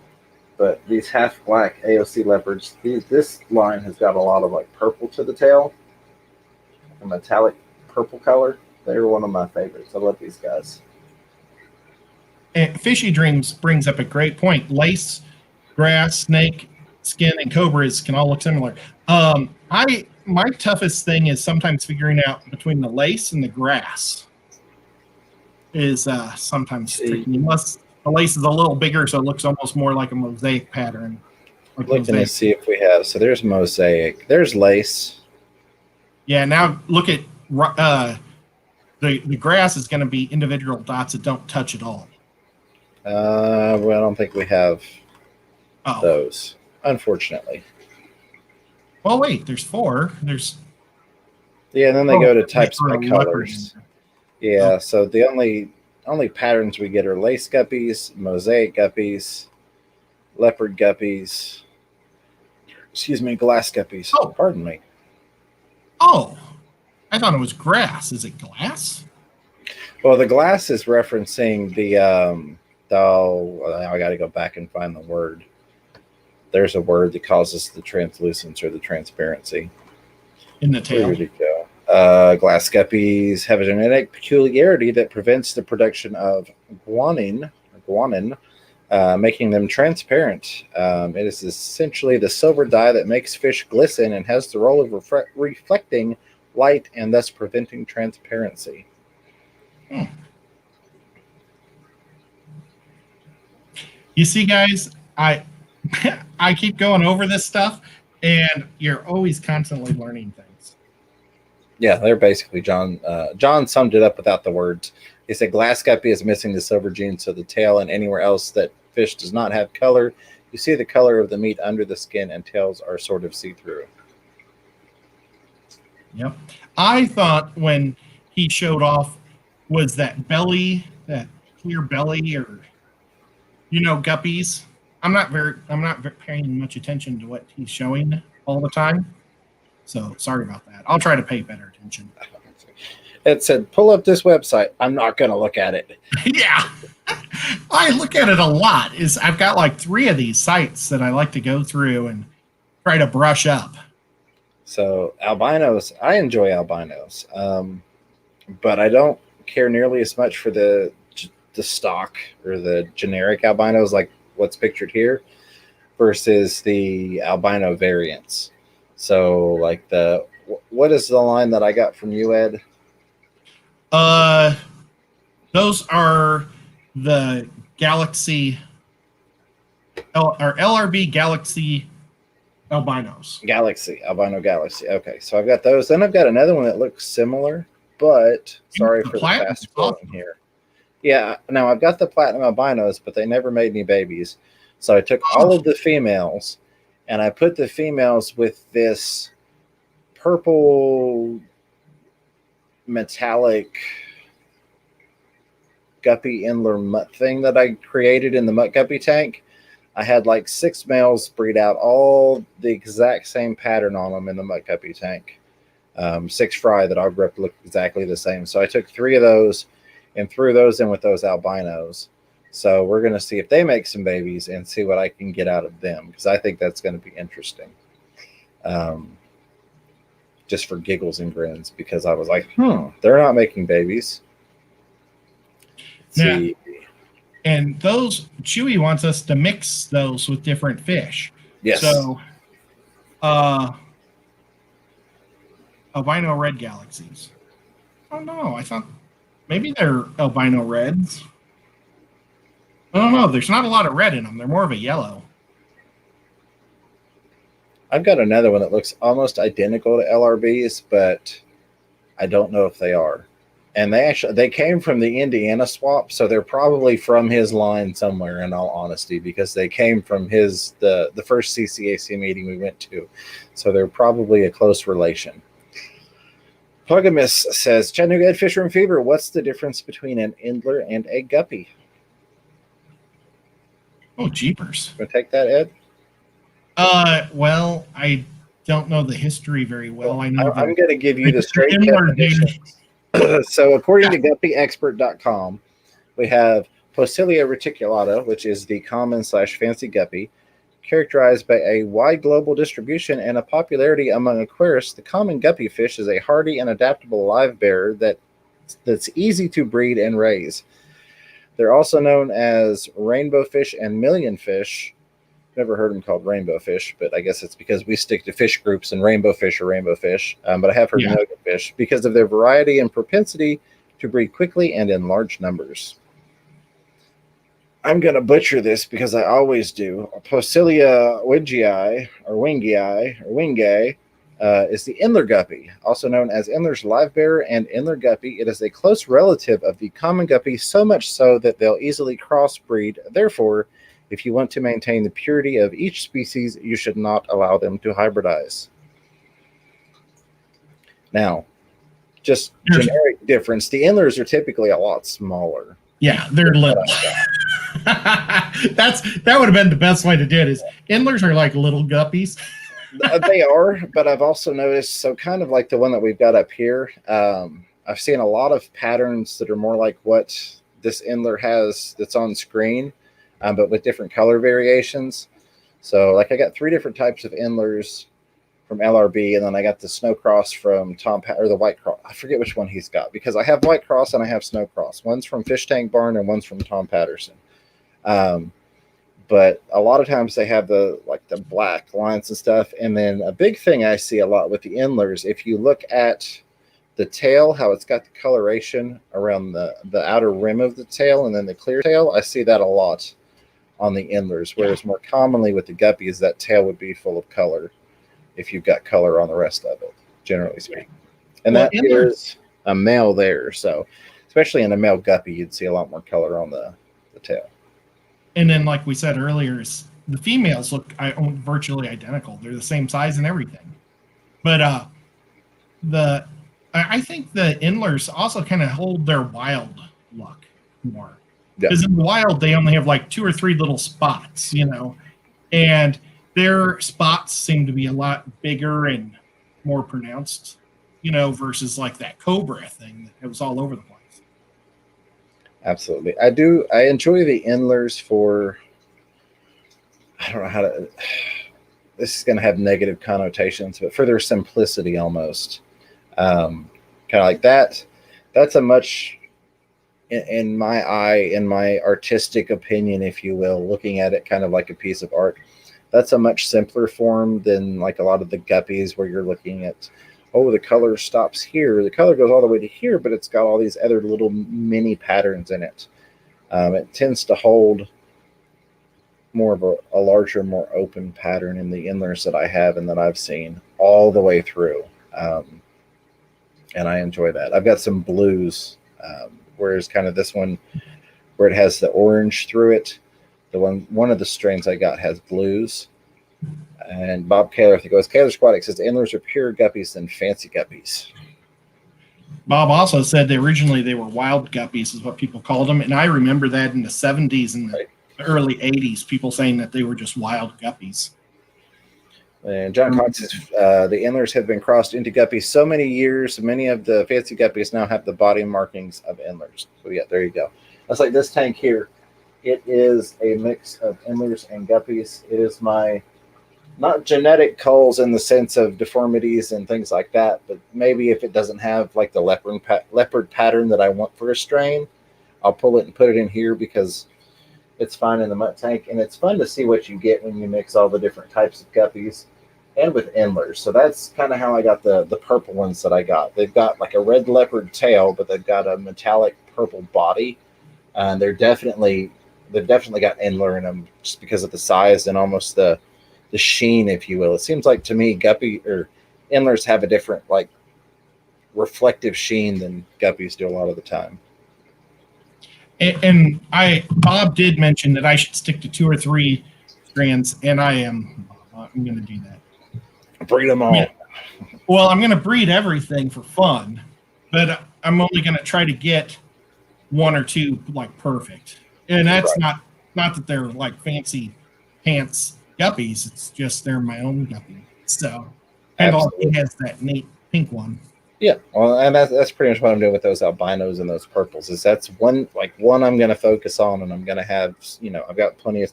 B: But these half black AOC leopards, this line has got a lot of like purple to the tail, a metallic purple color. They're one of my favorites. I love these guys.
A: And Fishy Dreams brings up a great point. Lace, grass, snake, skin, and cobras can all look similar. My toughest thing is sometimes figuring out between the lace and the grass is sometimes tricky. Unless the lace is a little bigger, so it looks almost more like a mosaic pattern. Like
B: looking to see if we have. So there's mosaic. There's lace.
A: Yeah. Now look at the grass is going to be individual dots that don't touch at all.
B: Well, I don't think we have those, unfortunately.
A: Well, wait. There's 4. There's.
B: Yeah, and then they go to types by colors. Yeah, so the only patterns we get are lace guppies, mosaic guppies, leopard guppies, glass guppies.
A: Oh,
B: pardon me.
A: Oh, I thought it was grass. Is it glass?
B: Well, the glass is referencing the I got to go back and find the word. There's a word that causes the translucence or the transparency.
A: In the tail.
B: Where did it go? Glass guppies have a genetic peculiarity that prevents the production of guanin, making them transparent. It is essentially the silver dye that makes fish glisten and has the role of reflecting light and thus preventing transparency.
A: You see, guys, I keep going over this stuff, and you're always constantly learning things.
B: Yeah, they're basically John summed it up without the words. He said glass guppy is missing the silver gene, so the tail and anywhere else that fish does not have color, you see the color of the meat under the skin, and tails are sort of see-through.
A: Yep. I thought when he showed off was that belly, that clear belly, or guppies. I'm not paying much attention to what he's showing all the time. So sorry about that. I'll try to pay better attention.
B: It said, pull up this website. I'm not going to look at it.
A: Yeah. I look at it a lot. I've got like 3 of these sites that I like to go through and try to brush up.
B: So albinos, I enjoy albinos, but I don't care nearly as much for the stock or the generic albinos like what's pictured here versus the albino variants. So like what is the line that I got from you, Ed?
A: Those are the Galaxy or LRB Galaxy albinos.
B: Albino Galaxy. Okay, so I've got those. Then I've got another one that looks similar, but sorry for the fast scrolling here. Yeah, now I've got the platinum albinos, but they never made any babies. So I took all of the females and I put the females with this purple metallic guppy Endler mutt thing that I created in the mutt guppy tank. I had like 6 males breed out all the exact same pattern on them in the mutt guppy tank. 6 fry that all grew up to look exactly the same. So I took 3 of those and threw those in with those albinos. So we're going to see if they make some babies and see what I can get out of them, because I think that's going to be interesting. Just for giggles and grins, because I was like, they're not making babies. Let's see.
A: And those, Chewy wants us to mix those with different fish.
B: Yes.
A: So, albino red galaxies. Oh no, I thought maybe they're albino reds. I don't know. There's not a lot of red in them. They're more of a yellow.
B: I've got another one that looks almost identical to LRBs, but I don't know if they are. And they came from the Indiana swap, so they're probably from his line somewhere, in all honesty, because they came from the first CCAC meeting we went to. So they're probably a close relation. Pugamus says, Chattanooga Ed Fisher and Fever, what's the difference between an Endler and a guppy?
A: Oh, jeepers.
B: Want to take that, Ed?
A: Well, I don't know the history very well. I know
B: I'm going to give you the straight definition. So according to guppyexpert.com, we have Posilia reticulata, which is the common / fancy guppy, characterized by a wide global distribution and a popularity among aquarists. The common guppy fish is a hardy and adaptable live bearer that's easy to breed and raise. They're also known as rainbow fish and million fish. Never heard them called rainbow fish, but I guess it's because we stick to fish groups, and rainbow fish are rainbow fish. But I have heard million fish because of their variety and propensity to breed quickly and in large numbers. I'm going to butcher this because I always do. Posilia wingii is the Endler guppy, also known as Endler's live bearer and Endler guppy. It is a close relative of the common guppy, so much so that they'll easily crossbreed. Therefore, if you want to maintain the purity of each species, you should not allow them to hybridize. Now, just generic difference. The Endlers are typically a lot smaller.
A: Yeah, they're little. That would have been the best way to do it. Is Endlers are like little guppies.
B: They are, but I've also noticed, so kind of like the one that we've got up here, I've seen a lot of patterns that are more like what this Endler has that's on screen, but with different color variations. So like I got 3 different types of Endlers from LRB, and then I got the Snow Cross from or the White Cross. I forget which one he's got, because I have White Cross and I have Snow Cross. One's from Fish Tank Barn and one's from Tom Patterson. But a lot of times they have the black lines and stuff. And then a big thing I see a lot with the Endlers, if you look at the tail, how it's got the coloration around the outer rim of the tail and then the clear tail, I see that a lot on the Endlers, whereas more commonly with the Guppies, that tail would be full of color if you've got color on the rest of it, generally speaking. And that is a male there. So especially in a male Guppy, you'd see a lot more color on the tail. And
A: then, like we said earlier, the females look virtually identical. They're the same size and everything. But I think the Endlers also kind of hold their wild look more. Because in the wild, they only have like 2 or 3 little spots, and their spots seem to be a lot bigger and more pronounced, versus like that Cobra thing that was all over the place.
B: Absolutely. I enjoy the Endlers for, I don't know how to, this is going to have negative connotations, but for their simplicity almost. Kind of like that. That's a much, in my eye, in my artistic opinion, if you will, looking at it kind of like a piece of art, that's a much simpler form than like a lot of the Guppies where you're looking at, oh, the color stops here. The color goes all the way to here, but it's got all these other little mini patterns in it. It tends to hold more of a larger, more open pattern in the endlers that I have and that I've seen all the way through. And I enjoy that. I've got some blues, whereas kind of this one where it has the orange through it. One of the strains I got has blues. And Bob Kaler, I think it was Kaler's Aquatic, says endlers are pure guppies than fancy guppies.
A: Bob also said that originally they were wild guppies, is what people called them. And I remember that in the 70s and the early 80s, people saying that they were just wild guppies.
B: And John Cox says the endlers have been crossed into guppies so many years. Many of the fancy guppies now have the body markings of endlers. So, yeah, there you go. That's like this tank here. It is a mix of endlers and guppies. It is my not genetic culls in the sense of deformities and things like that, but maybe if it doesn't have like the leopard pattern that I want for a strain, I'll pull it and put it in here because it's fine in the mutt tank. And it's fun to see what you get when you mix all the different types of guppies and with endlers. So that's kind of how I got the purple ones that I got. They've got like a red leopard tail, but they've got a metallic purple body. And they've definitely got endler in them just because of the size and almost the sheen, if you will. It seems like to me guppy or endlers have a different like reflective sheen than guppies do a lot of the time.
A: And Bob did mention that I should stick to 2 or 3 strands, and I'm going to do that.
B: Breed them all.
A: Well, I'm going to breed everything for fun, but I'm only going to try to get 1 or 2 like perfect. And that's
B: right.
A: not that they're like fancy pants guppies. It's just they're my own guppy. So, and he has that neat pink one.
B: Yeah, well, and that's pretty much what I'm doing with those albinos and those purples. Is that's one I'm going to focus on, and I'm going to have, I've got plenty of,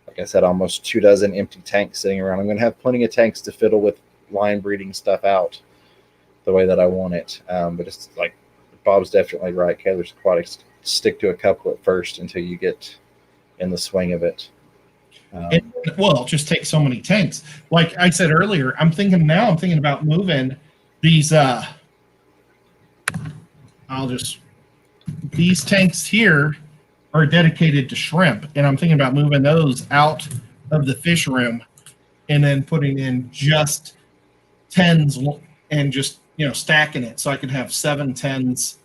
B: like I said, almost 2 dozen empty tanks sitting around. I'm going to have plenty of tanks to fiddle with line breeding stuff out the way that I want it. But it's like Bob's definitely right. Kaler's Aquatics, stick to a couple at first until you get in the swing of it.
A: It'll just take so many tanks. Like I said earlier, I'm thinking about moving these these tanks here are dedicated to shrimp, and I'm thinking about moving those out of the fish room and then putting in just 10s and just stacking it so I could have 7 10s,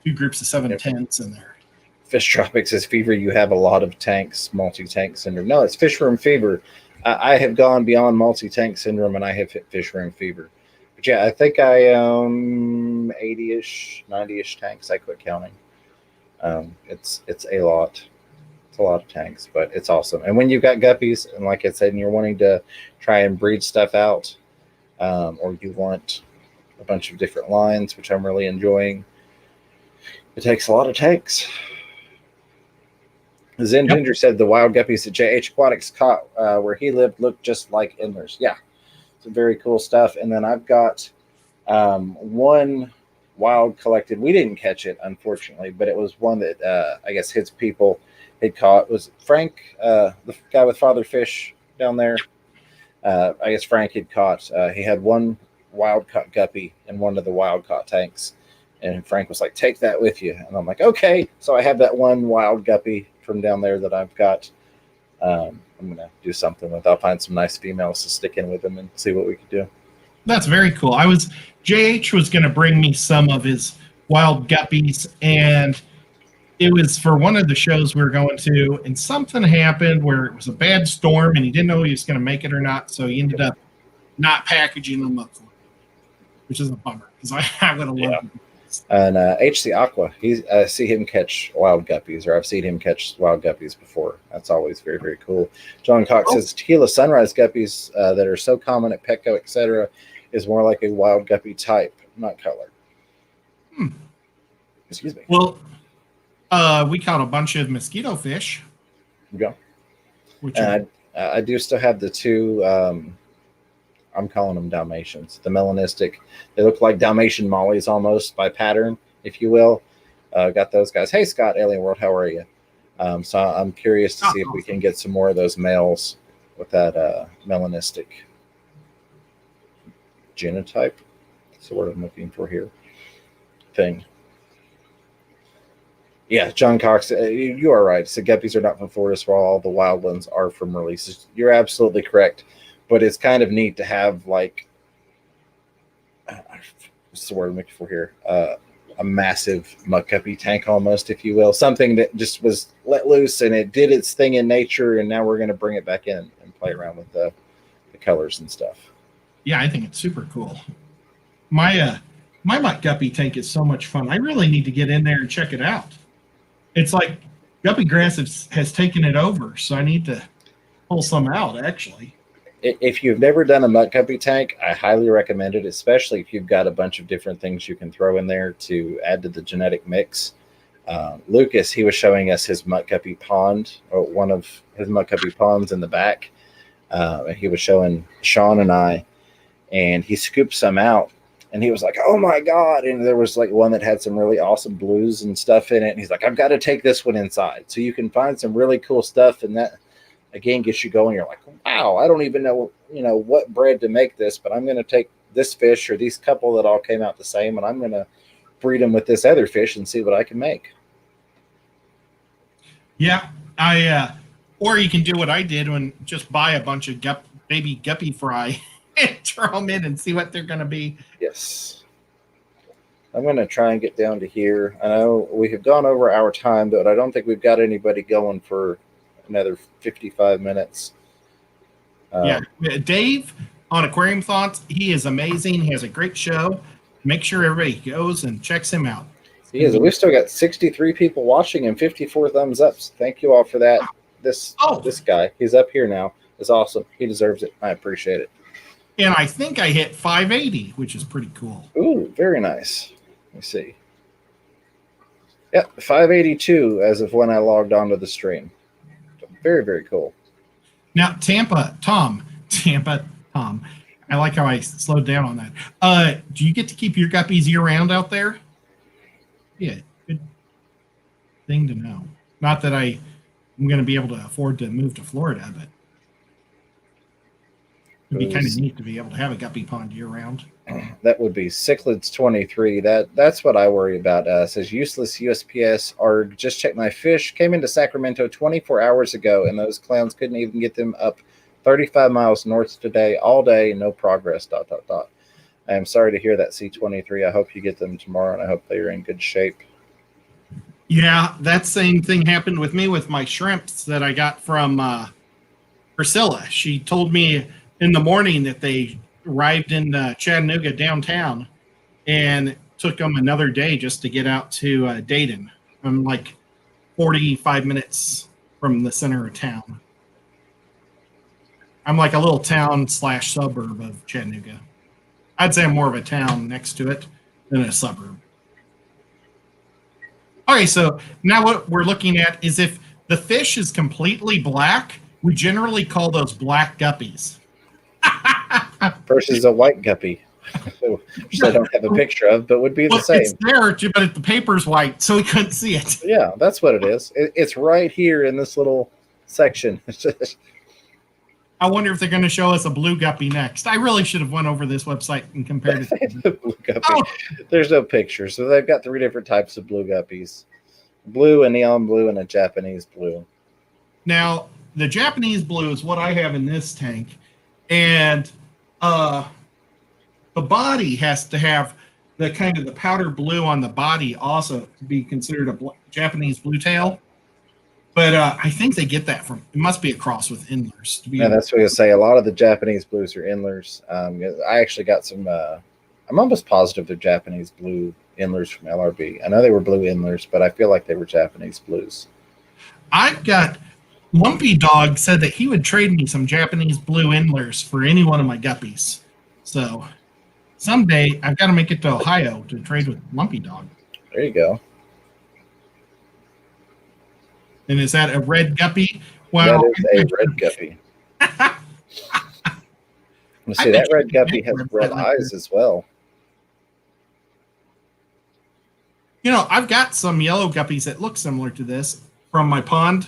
A: 2 groups of 7 10s in there.
B: Fish Tropics says fever. You have a lot of tanks, multi-tank syndrome. No, it's fish room fever. I have gone beyond multi-tank syndrome, and I have hit fish room fever. But yeah, I think I own 80-ish, 90-ish tanks. I quit counting. It's a lot. It's a lot of tanks, but it's awesome. And when you've got guppies, and like I said, and you're wanting to try and breed stuff out, or you want a bunch of different lines, which I'm really enjoying, it takes a lot of tanks. Zen Ginger said the wild guppies that JH Aquatics caught where he lived looked just like endlers. Yeah, some very cool stuff. And then I've got one wild collected. We didn't catch it, unfortunately, but it was one that I guess his people had caught. Was Frank, the guy with Father Fish down there? I guess Frank had caught. He had one wild caught guppy in one of the wild caught tanks. And Frank was like, take that with you. And I'm like, okay. So I have that one wild guppy from down there that I've got. I'm going to do something with. I'll find some nice females to stick in with them and see what we can do.
A: That's very cool. JH was going to bring me some of his wild guppies, and it was for one of the shows we were going to, and something happened where it was a bad storm, and he didn't know he was going to make it or not, so he ended up not packaging them up for me, which is a bummer, because I would have loved it.
B: And HC Aqua, I see him catch wild guppies, or I've seen him catch wild guppies before. That's always very, very cool. John Cox says tequila sunrise guppies that are so common at Petco, etc., is more like a wild guppy type, not color. Excuse me.
A: Well, we caught a bunch of mosquito fish.
B: Yeah. And I do still have the 2. I'm calling them Dalmatians. The melanistic. They look like Dalmatian mollies almost by pattern, if you will. Got those guys. Hey, Scott, Alien World, how are you? So I'm curious to see if we can get some more of those males with that melanistic genotype. That's the word I'm looking for here. Thing. Yeah, John Cox, you are right. So guppies are not from Florida, while all the wild ones are from releases. You're absolutely correct. But it's kind of neat to have like, what's the word I'm looking for here? A massive muck guppy tank, almost, if you will. Something that just was let loose and it did its thing in nature, and now we're going to bring it back in and play around with the colors and stuff.
A: Yeah, I think it's super cool. My muck guppy tank is so much fun. I really need to get in there and check it out. It's like guppy grass has taken it over, so I need to pull some out, actually.
B: If you've never done a muck guppy tank, I highly recommend it, especially if you've got a bunch of different things you can throw in there to add to the genetic mix. Lucas, he was showing us his muck guppy pond, or one of his muck guppy ponds in the back. And he was showing Sean and I, and he scooped some out, and he was like, "Oh my God." And there was like one that had some really awesome blues and stuff in it. And he's like, "I've got to take this one inside." So you can find some really cool stuff, and that again gets you going. You're like, "Wow, I don't even know, what bread to make this, but I'm going to take this fish or these couple that all came out the same, and I'm going to breed them with this other fish and see what I can make."
A: Yeah, or you can do what I did and just buy a bunch of baby guppy fry and throw them in and see what they're going to be.
B: Yes. I'm going to try and get down to here. I know we have gone over our time, but I don't think we've got anybody going for another 55 minutes.
A: Yeah, Dave on Aquarium Thoughts, he is amazing. He has a great show. Make sure everybody goes and checks him out.
B: He is. We've still got 63 people watching and 54 thumbs up. So thank you all for that. This guy, he's up here now, is awesome. He deserves it. I appreciate it.
A: And I think I hit 580, which is pretty cool.
B: Ooh, very nice. Let me see. Yep, 582 as of when I logged onto the stream. Very, very cool.
A: Now, Tampa Tom. I like how I slowed down on that. Do you get to keep your guppies year-round out there? Yeah, good thing to know. Not that I'm going to be able to afford to move to Florida, but it'd be kind of neat to be able to have a guppy pond year-round.
B: That would be Cichlids 23. That's what I worry about. It says useless USPS or just check my fish. Came into Sacramento 24 hours ago, and those clowns couldn't even get them up 35 miles north today, all day, no progress, ... I am sorry to hear that, C23. I hope you get them tomorrow, and I hope they are in good shape.
A: Yeah, that same thing happened with me with my shrimps that I got from Priscilla. She told me in the morning that they arrived in Chattanooga downtown, and it took them another day just to get out to Dayton. I'm like 45 minutes from the center of town. I'm like a little town / suburb of Chattanooga. I'd say I'm more of a town next to it than a suburb. Okay, so now what we're looking at is if the fish is completely black, we generally call those black guppies.
B: Versus a white guppy, which I don't have a picture of, but would be the same.
A: It's there, but the paper's white, so we couldn't see it.
B: Yeah, that's what it is. It's right here in this little section.
A: I wonder if they're going to show us a blue guppy next. I really should have went over this website and compared it.
B: Blue guppy. Oh. There's no picture. So they've got 3 different types of blue guppies. Blue, a neon blue, and a Japanese blue.
A: Now, the Japanese blue is what I have in this tank. And the body has to have the kind of the powder blue on the body also to be considered a Japanese blue tail. But I think they get that from, it must be a cross with Endlers.
B: That's what I say. A lot of the Japanese blues are Endlers. I actually got some, I'm almost positive they're Japanese blue Endlers from LRB. I know they were blue Endlers, but I feel like they were Japanese blues.
A: I've got, Lumpy Dog said that he would trade me some Japanese blue Endlers for any one of my guppies. So someday I've got to make it to Ohio to trade with Lumpy Dog.
B: There you go.
A: And is that a red guppy? Well,
B: that is a red guppy. Let's see, that red guppy has red eyes as well.
A: You know, I've got some yellow guppies that look similar to this from my pond,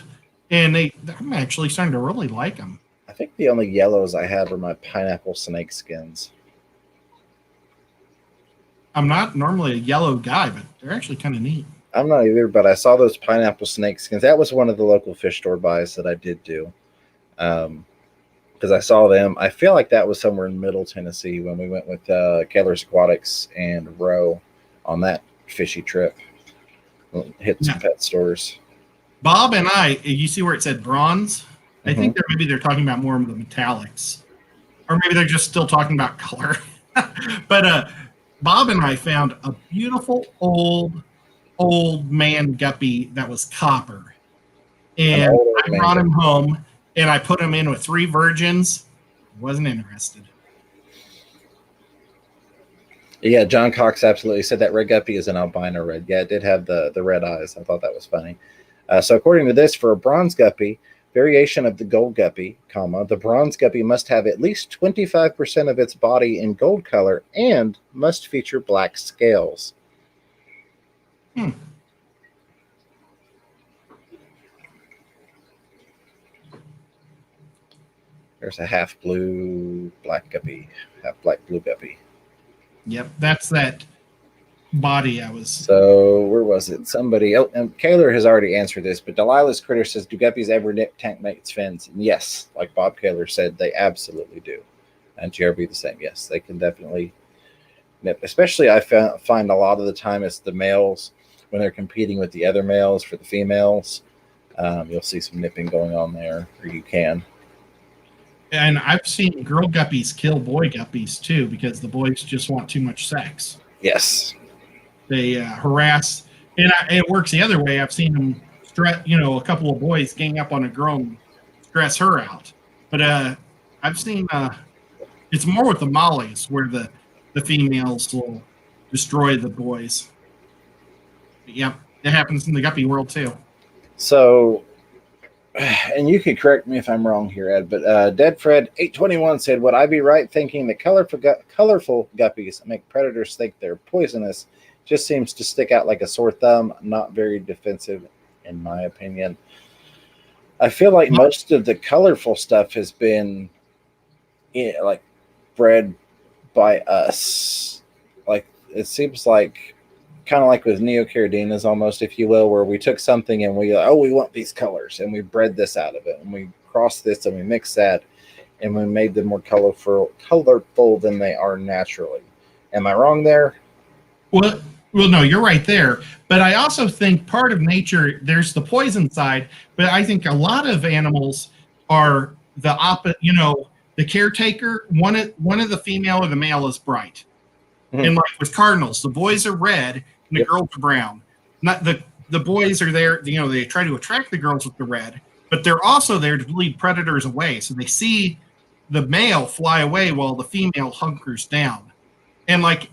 A: and I'm actually starting to really like them.
B: I think the only yellows I have are my pineapple snake skins.
A: I'm not normally a yellow guy, but they're actually kind of neat.
B: I'm not either, but I saw those pineapple snake skins. That was one of the local fish store buys that I did do. Because I saw them. I feel like that was somewhere in Middle Tennessee when we went with Kaler's Aquatics and Roe on that fishy trip. Hit some pet stores.
A: Bob and I, you see where it said bronze? I think maybe they're talking about more of the metallics. Or maybe they're just still talking about color. But Bob and I found a beautiful old man guppy that was copper. And I brought him home, and I put him in with 3 virgins. Wasn't interested.
B: Yeah, John Cox absolutely said that red guppy is an albino red. Yeah, it did have the red eyes. I thought that was funny. So according to this, for a bronze guppy, variation of the gold guppy, the bronze guppy must have at least 25% of its body in gold color and must feature black scales. There's a half blue black guppy, half black blue guppy.
A: Yep, that's that body I was.
B: So where was it? Somebody, and Kaler has already answered this, but Delilah's Critter says, do guppies ever nip tank mates' fins? And yes, like Bob Kaler said, they absolutely do. And GRB the same. Yes, they can definitely nip. Especially I find a lot of the time it's the males when they're competing with the other males for the females. You'll see some nipping going on there, or you can.
A: And I've seen girl guppies kill boy guppies too because the boys just want too much sex.
B: Yes.
A: They harass, and it works the other way. I've seen them stress, a couple of boys gang up on a girl and stress her out. But I've seen it's more with the mollies where the females will destroy the boys. But yeah, it happens in the guppy world too.
B: So, and you could correct me if I'm wrong here, Ed, but DeadFred821 said, would I be right thinking that colorful guppies make predators think they're poisonous? Just seems to stick out like a sore thumb, not very defensive, in my opinion. I feel like most of the colorful stuff has been like bred by us. Like it seems like kind of like with Neocardinas almost, if you will, where we took something and we want these colors and we bred this out of it and we crossed this and we mixed that and we made them more colorful than they are naturally. Am I wrong there?
A: Well, no, you're right there. But I also think part of nature, there's the poison side, but I think a lot of animals are the opposite. The caretaker, one of the female or the male is bright. And like with cardinals, the boys are red and the girls are brown. Not the boys are there, they try to attract the girls with the red, but they're also there to lead predators away. So they see the male fly away while the female hunkers down. And like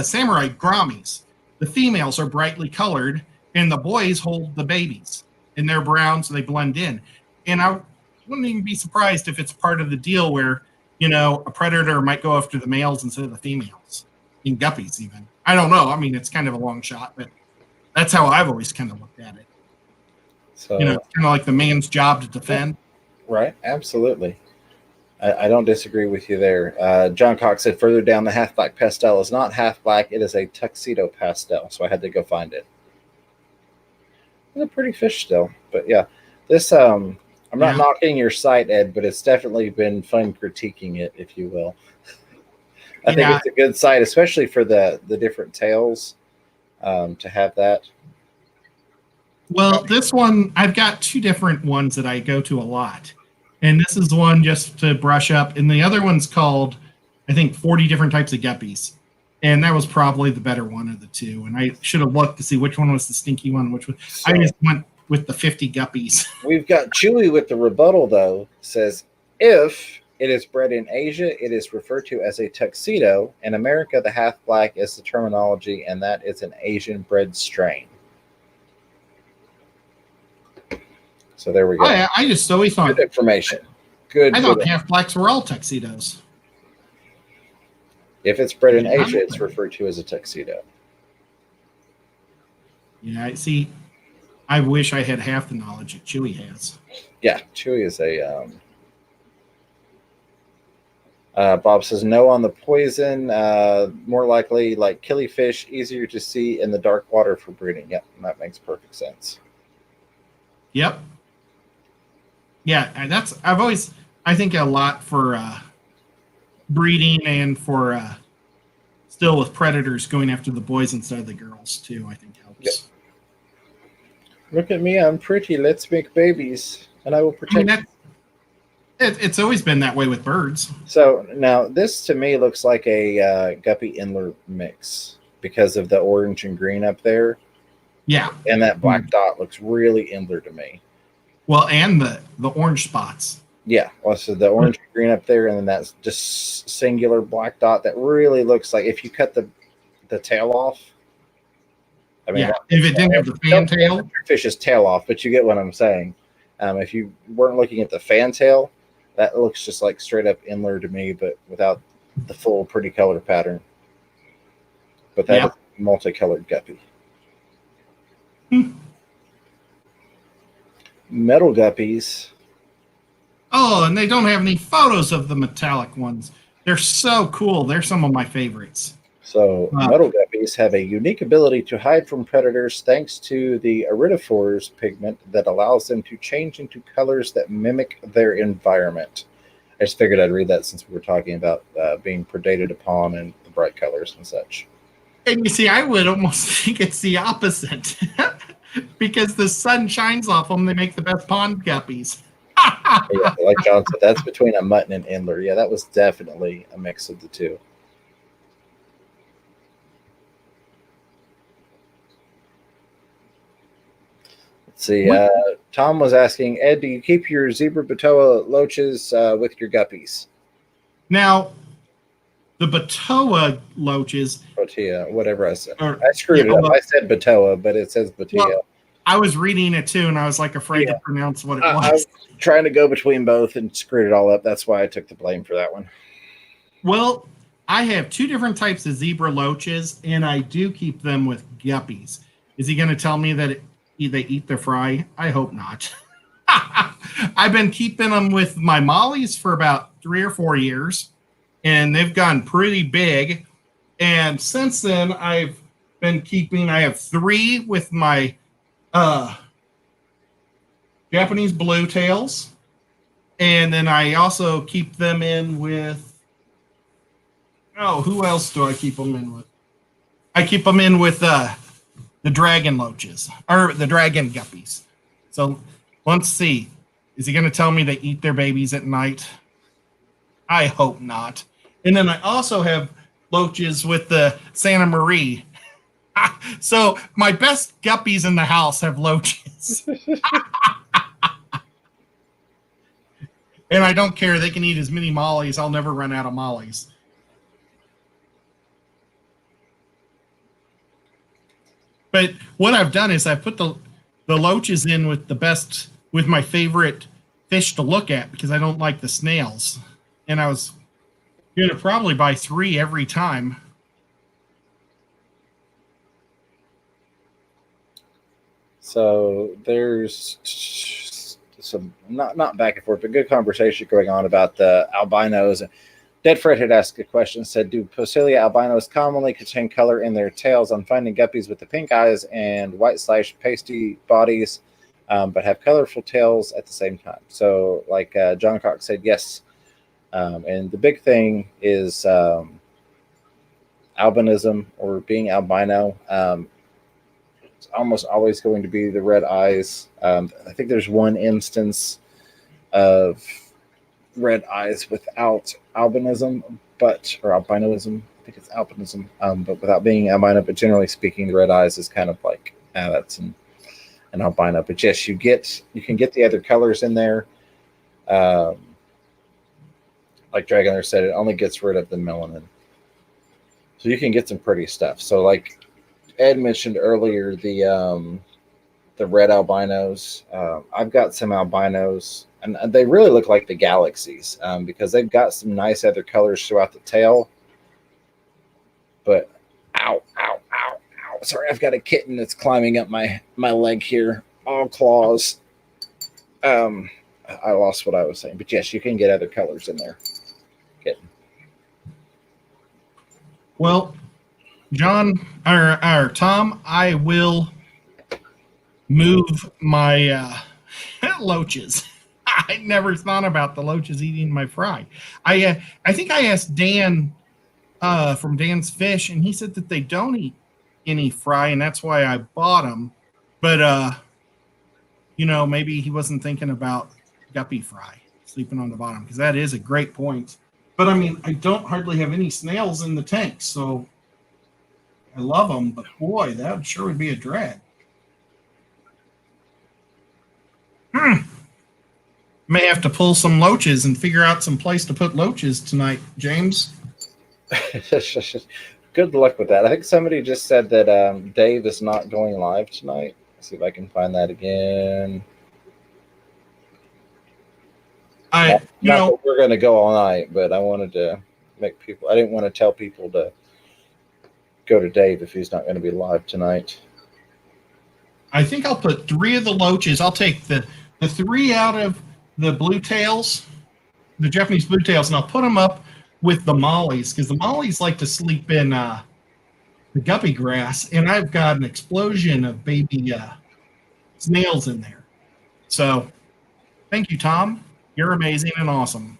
A: samurai Grammies, the females are brightly colored and the boys hold the babies. And they're brown, so they blend in. And I wouldn't even be surprised if it's part of the deal where, a predator might go after the males instead of the females. In guppies, even. I don't know. I mean, it's kind of a long shot, but that's how I've always kind of looked at it. So, it's kind of like the man's job to defend.
B: Right. Absolutely. I don't disagree with you there. John Cox said further down, the half black pastel is not half black. It is a tuxedo pastel. So I had to go find it. It's a pretty fish still. But yeah, this, I'm not knocking your site, Ed, but it's definitely been fun critiquing it, if you will. I think it's a good site, especially for the different tails, to have that.
A: Well, this one, I've got 2 different ones that I go to a lot. And this is one just to brush up. And the other one's called, I think, 40 different types of guppies. And that was probably the better one of the 2. And I should have looked to see which one was the stinky one, I just went with the 50 guppies. We've
B: got Chewy with the rebuttal, though, says, if it is bred in Asia, it is referred to as a tuxedo. In America, the half black is the terminology, and that is an Asian bred strain. So there we go.
A: I just always thought.
B: Good information. Good.
A: I thought half blacks were all tuxedos.
B: If it's bred in Asia, it's referred to as a tuxedo.
A: Yeah, see, I wish I had half the knowledge that Chewy has.
B: Yeah, Chewy is a Bob says no on the poison. More likely like killifish, easier to see in the dark water for breeding. Yep, that makes perfect sense.
A: Yep. Yeah, and I think a lot for breeding and for still with predators going after the boys instead of the girls too, I think helps.
B: Yep. Look at me, I'm pretty. Let's make babies, and I will protect.
A: It's always been that way with birds.
B: So now this to me looks like a Guppy Endler mix because of the orange and green up there.
A: Yeah.
B: And that black dot looks really Endler to me.
A: Well, and the orange spots.
B: Yeah. Well, so the orange and green up there, and then that's just singular black dot that really looks like if you cut the tail off. I mean,
A: yeah, if it didn't have the fan tail.
B: Your fish's tail off, but you get what I'm saying. If you weren't looking at the fan tail, that looks just like straight up Endler to me, but without the full pretty color pattern. But that is multicolored guppy. Metal guppies.
A: Oh, and they don't have any photos of the metallic ones. They're so cool. They're some of my favorites.
B: So metal guppies have a unique ability to hide from predators thanks to the iridophores pigment that allows them to change into colors that mimic their environment. I just figured I'd read that since we were talking about being predated upon and the bright colors and such.
A: And you see, I would almost think it's the opposite. Because the sun shines off them, they make the best pond guppies.
B: Yeah, like John said, that's between a mutton and Endler. Yeah, that was definitely a mix of the two. Let's see. Tom was asking, Ed, do you keep your zebra Batoa loaches with your guppies?
A: Now, the Batoa loaches.
B: Botea, whatever I said. I screwed it up. I said Batoa, but it says Botea. Well,
A: I was reading it too, and I was like afraid to pronounce what it was.
B: I was trying to go between both and screwed it all up. That's why I took the blame for that one.
A: Well, I have two different types of zebra loaches, and I do keep them with guppies. Is he going to tell me that they eat their fry? I hope not. I've been keeping them with my mollies for about 3 or 4 years, and they've gone pretty big. And since then, I have 3 with my Japanese blue tails, and then I also keep them in with who else do I keep them in with? I keep them in with the dragon loaches or the dragon guppies. So let's see, is he going to tell me they eat their babies at night? I hope not. And then I also have loaches with the Santa Marie. So my best guppies in the house have loaches. And I don't care. They can eat as many mollies. I'll never run out of mollies. But what I've done is I put the loaches in with my favorite fish to look at because I don't like the snails. And I was going to probably buy 3 every time.
B: So there's some not back and forth, but good conversation going on about the albinos. Dead Fred had asked a question, said, do Poecilia albinos commonly contain color in their tails? I'm finding guppies with the pink eyes and white/pasty bodies, but have colorful tails at the same time. So like John Cox said, yes. And the big thing is albinism or being albino. It's almost always going to be the red eyes. I think there's one instance of red eyes without albinism, or albinism. I think it's albinism, but without being albino. But generally speaking, the red eyes is kind of like that's an albino. But yes, you can get the other colors in there. Like Dragoner said, it only gets rid of the melanin, so you can get some pretty stuff. So like Ed mentioned earlier, the red albinos. I've got some albinos, and they really look like the galaxies because they've got some nice other colors throughout the tail. But ow! Sorry, I've got a kitten that's climbing up my leg here, all claws. I lost what I was saying, but yes, you can get other colors in there. Kitten.
A: Well, John or Tom, I will move my loaches. I never thought about the loaches eating my fry. I think I asked Dan from Dan's Fish, and he said that they don't eat any fry, and that's why I bought them. But maybe he wasn't thinking about guppy fry sleeping on the bottom, because that is a great point. But I mean, I don't hardly have any snails in the tank, so I love them, but boy, that sure would be a drag. May have to pull some loaches and figure out some place to put loaches tonight, James.
B: Good luck with that. I think somebody just said that Dave is not going live tonight. Let's see if I can find that again. Not that we're going to go all night, but I wanted to make people. I didn't want to tell people to go to Dave if he's not going to be live tonight.
A: I think I'll put 3 of the loaches. I'll take the 3 out of the blue tails, the Japanese blue tails, and I'll put them up with the mollies, because the mollies like to sleep in the guppy grass, and I've got an explosion of baby snails in there. So thank you, Tom. You're amazing and awesome.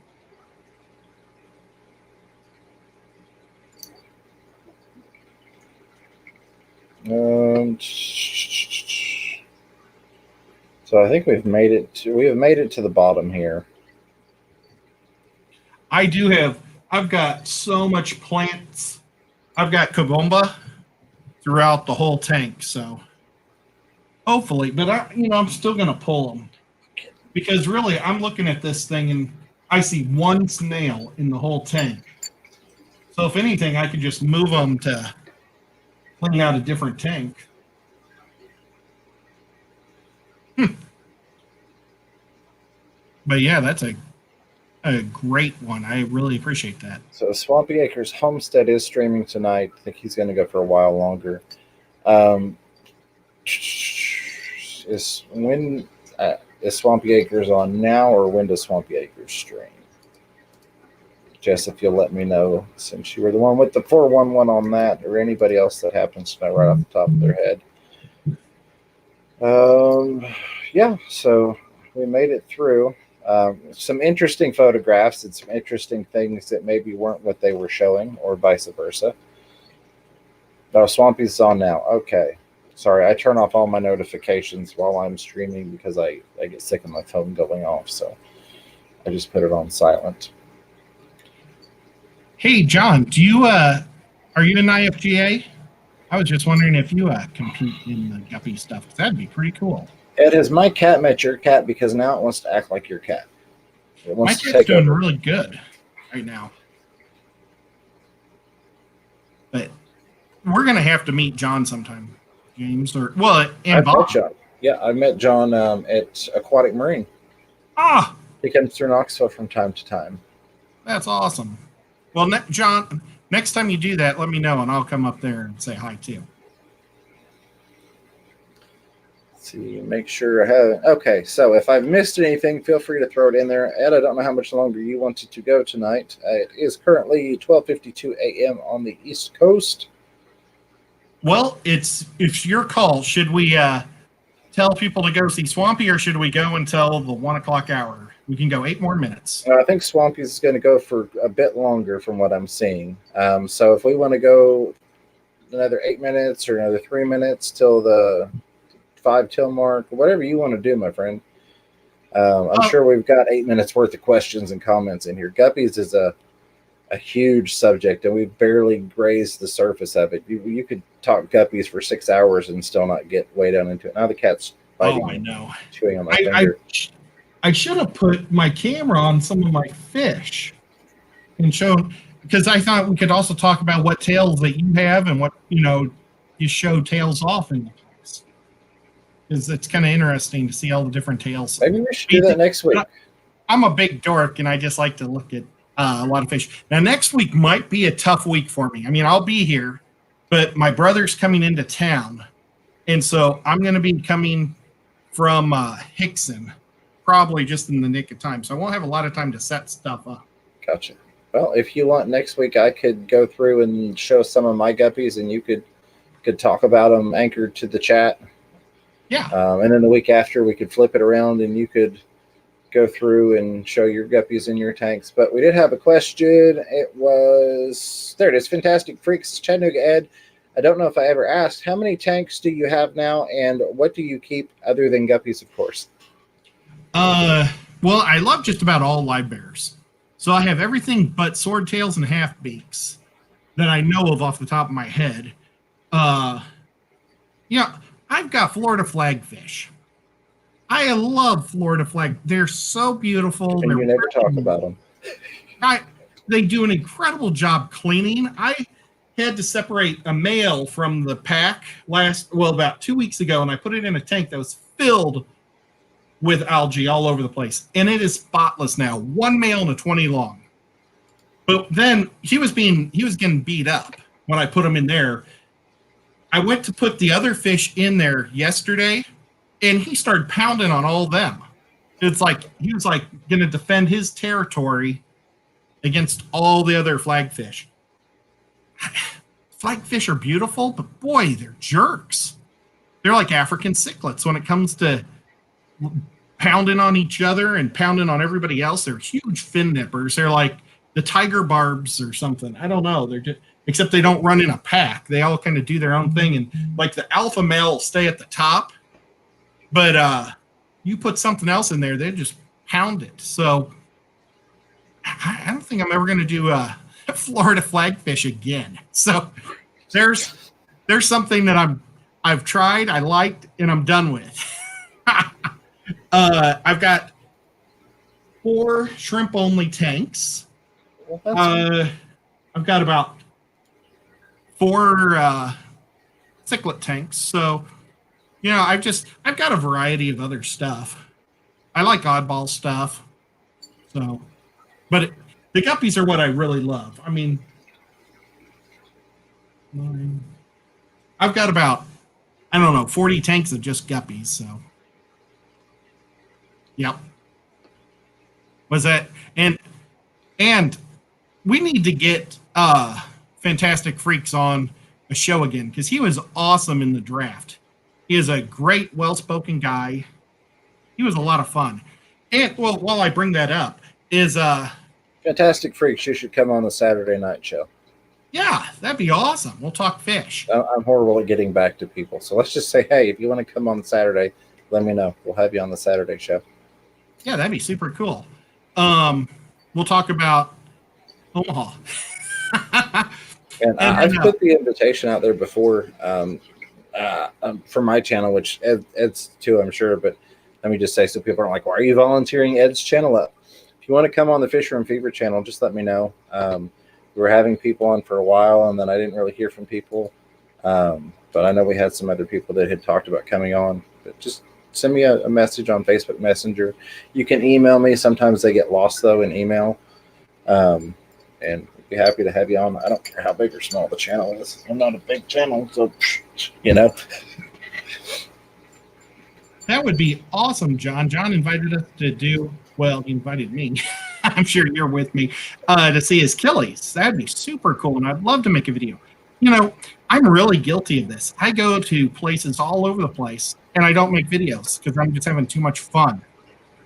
B: So I think we have made it to the bottom here.
A: I do have. I've got so much plants. I've got kabomba throughout the whole tank. So hopefully, but I'm still going to pull them, because really I'm looking at this thing and I see 1 snail in the whole tank. So if anything, I could just move them to clean out a different tank. But yeah, that's a great one. I really appreciate that.
B: So Swampy Acres Homestead is streaming tonight. I think he's going to go for a while longer. Is Swampy Acres on now, or when does Swampy Acres stream? Jess, if you'll let me know, since you were the one with the 411 on that, or anybody else that happens to know right off the top of their head. Yeah, so we made it through. Some interesting photographs and some interesting things that maybe weren't what they were showing, or vice versa. Oh, Swampy's on now. Okay. Sorry, I turn off all my notifications while I'm streaming because I get sick of my phone going off, so I just put it on silent.
A: Hey, John, do you are you in IFGA? I was just wondering if you compete in the guppy stuff, because that'd be pretty cool.
B: Ed, has my cat met your cat? Because now it wants to act like your cat.
A: My cat's doing really good right now. But we're going to have to meet John sometime, James. And Bob.
B: Met John. Yeah, I met John at Aquatic Marine.
A: Ah!
B: He comes through Knoxville from time to time.
A: That's awesome. Well, John, next time you do that, let me know, and I'll come up there and say hi, too.
B: See, make sure I have. Okay, so if I've missed anything, feel free to throw it in there. Ed, I don't know how much longer you wanted to go tonight. It is currently 12:52 a.m. on the East Coast.
A: Well, it's your call. Should we tell people to go see Swampy, or should we go until the 1 o'clock hour? We can go 8 more minutes.
B: I think Swampy's going to go for a bit longer from what I'm seeing. So if we want to go another 8 minutes or another 3 minutes till the 5 till mark, whatever you want to do, my friend. I'm sure we've got 8 minutes worth of questions and comments in here. Guppies is a huge subject, and we've barely grazed the surface of it. You could talk guppies for 6 hours and still not get way down into it. Now the cat's biting.
A: Oh, I know.
B: Chewing on my finger.
A: I should have put my camera on some of my fish and shown, because I thought we could also talk about what tails that you have and what, you show tails off in the place. Because it's kind of interesting to see all the different tails.
B: Maybe we should do that next week.
A: I'm a big dork, and I just like to look at a lot of fish. Now, next week might be a tough week for me. I mean, I'll be here, but my brother's coming into town, and so I'm going to be coming from Hickson, probably just in the nick of time. So I won't have a lot of time to set stuff up.
B: Gotcha. Well, if you want, next week I could go through and show some of my guppies, and you could talk about them anchored to the chat.
A: Yeah.
B: And then the week after, we could flip it around, and you could go through and show your guppies in your tanks. But we did have a question. There it is. Fantastic Freaks, Chattanooga Ed. I don't know if I ever asked, how many tanks do you have now, and what do you keep other than guppies, of course?
A: Well, I love just about all live bears. So I have everything but swordtails and half beaks that I know of off the top of my head. Yeah, I've got Florida flagfish. I love Florida flag. They're so beautiful.
B: And you never talk about them.
A: They do an incredible job cleaning. I had to separate a male from the pack about 2 weeks ago, and I put it in a tank that was filled with algae all over the place, and it is spotless now. One male and a 20 long. But then he was getting beat up when I put him in there. I went to put the other fish in there yesterday, and he started pounding on all of them. It's like he was like going to defend his territory against all the other flagfish. Flagfish are beautiful, but boy, they're jerks. They're like African cichlids when it comes to pounding on each other and pounding on everybody else. They're huge fin nippers. They're like the tiger barbs or something. I don't know. They're just, except they don't run in a pack. They all kind of do their own thing. And like the alpha male will stay at the top, but you put something else in there, they just pound it. So I don't think I'm ever going to do Florida flagfish again. So there's something that I've tried, I liked, and I'm done with. I've got 4 shrimp-only tanks. Well, I've got about 4 cichlid tanks. So, I've got a variety of other stuff. I like oddball stuff. So, but the guppies are what I really love. I mean, I've got about, 40 tanks of just guppies. So. Yep. Was that and we need to get Fantastic Freaks on a show again because he was awesome in the draft. He is a great, well-spoken guy. He was a lot of fun. And well, while I bring that up, is
B: Fantastic Freaks, you should come on the Saturday night show.
A: Yeah, that'd be awesome. We'll talk fish.
B: I'm horrible at getting back to people. So let's just say, hey, if you want to come on Saturday, let me know. We'll have you on the Saturday show.
A: Yeah, that'd be super cool. We'll talk about Omaha.
B: and I've put the invitation out there before for my channel, which Ed's too, I'm sure. But let me just say, so people aren't like, why are you volunteering Ed's channel up? If you want to come on the Fisher and Fever channel, just let me know. We were having people on for a while, and then I didn't really hear from people. But I know we had some other people that had talked about coming on. But just send me a message on Facebook Messenger. You can email me. Sometimes they get lost, though, in email. And I'd be happy to have you on. I don't care how big or small the channel is. I'm not a big channel, so,
A: That would be awesome, John. John invited us to do, well, he invited me. I'm sure you're with me, to see his killies. That'd be super cool, and I'd love to make a video. I'm really guilty of this. I go to places all over the place, and I don't make videos because I'm just having too much fun.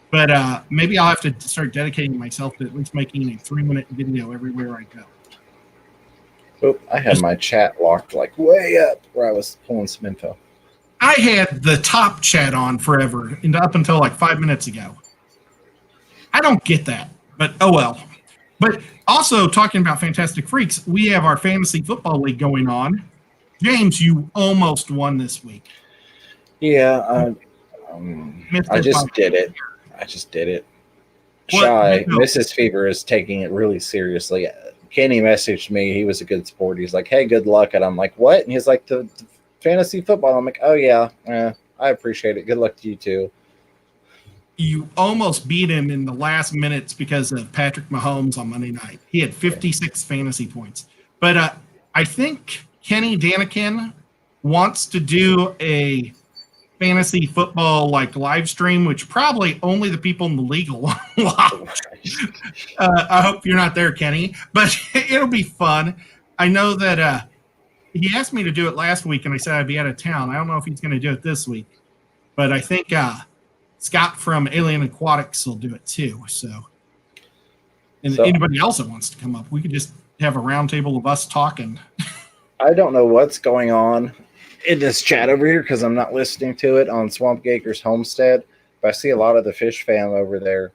A: But maybe I'll have to start dedicating myself to at least making a 3-minute video everywhere I go.
B: Oh, I had my chat locked like way up where I was pulling some info.
A: I had the top chat on forever, and up until like 5 minutes ago. I don't get that, but oh well. But also, talking about Fantastic Freaks, we have our fantasy football league going on. James, you almost won this week.
B: Yeah, I just did it. Shy, Mrs. Fever is taking it really seriously. Kenny messaged me. He was a good sport. He's like, hey, good luck. And I'm like, what? And he's like, the fantasy football. I'm like, oh, yeah, I appreciate it. Good luck to you, too.
A: You almost beat him in the last minutes because of Patrick Mahomes on Monday night. He had 56 fantasy points. But I think Kenny Danikin wants to do a fantasy football like live stream, which probably only the people in the league will watch. I hope you're not there, Kenny, but it'll be fun. I know that he asked me to do it last week, and I said I'd be out of town. I don't know if he's going to do it this week, but I think Scott from Alien Aquatics will do it too. So, anybody else that wants to come up, we could just have a round table of us talking.
B: I don't know what's going on in this chat over here because I'm not listening to it on Swamp Gaker's Homestead, but I see a lot of the fish fam over there,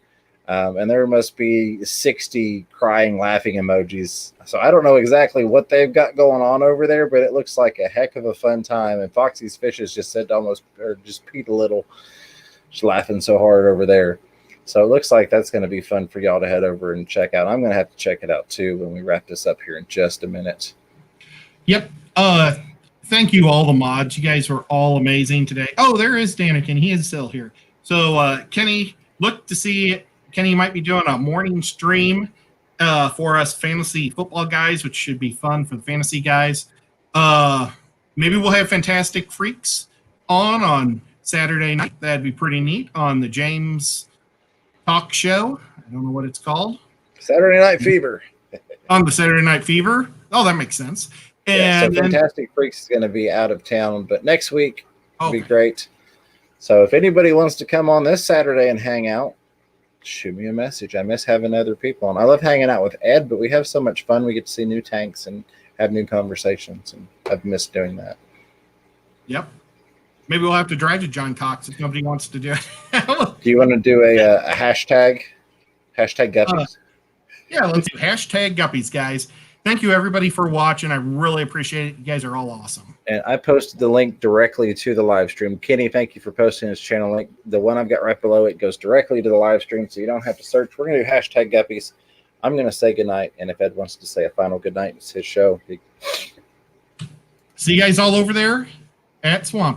B: and there must be 60 crying, laughing emojis. So I don't know exactly what they've got going on over there, but it looks like a heck of a fun time. And Foxy's Fishes just said just peed a little, just laughing so hard over there. So it looks like that's going to be fun for y'all to head over and check out. I'm going to have to check it out too when we wrap this up here in just a minute.
A: Yep. Thank you, all the mods. You guys were all amazing today. Oh, there is Danikin. He is still here. So, Kenny, look to see. Kenny might be doing a morning stream for us fantasy football guys, which should be fun for the fantasy guys. Maybe we'll have Fantastic Freaks on Saturday night. That'd be pretty neat on the James Talk Show. I don't know what it's called.
B: Saturday Night Fever.
A: On the Saturday Night Fever. Oh, that makes sense. And
B: so Fantastic Freaks is going to be out of town, but next week will be
A: Okay.
B: great. So if anybody wants to come on this Saturday and hang out, shoot me a message. I miss having other people on. I love hanging out with Ed, but we have so much fun. We get to see new tanks and have new conversations, and I've missed doing that.
A: Yep. Maybe we'll have to drive to John Cox if nobody wants to do it.
B: Do you want to do a hashtag? Hashtag Guppies?
A: Yeah, let's do hashtag Guppies, guys. Thank you, everybody, for watching. I really appreciate it. You guys are all awesome.
B: And I posted the link directly to the live stream. Kenny, thank you for posting his channel link. The one I've got right below it goes directly to the live stream, so you don't have to search. We're going to do hashtag Guppies. I'm going to say goodnight, and if Ed wants to say a final goodnight, it's his show.
A: See you guys all over there at Swampy.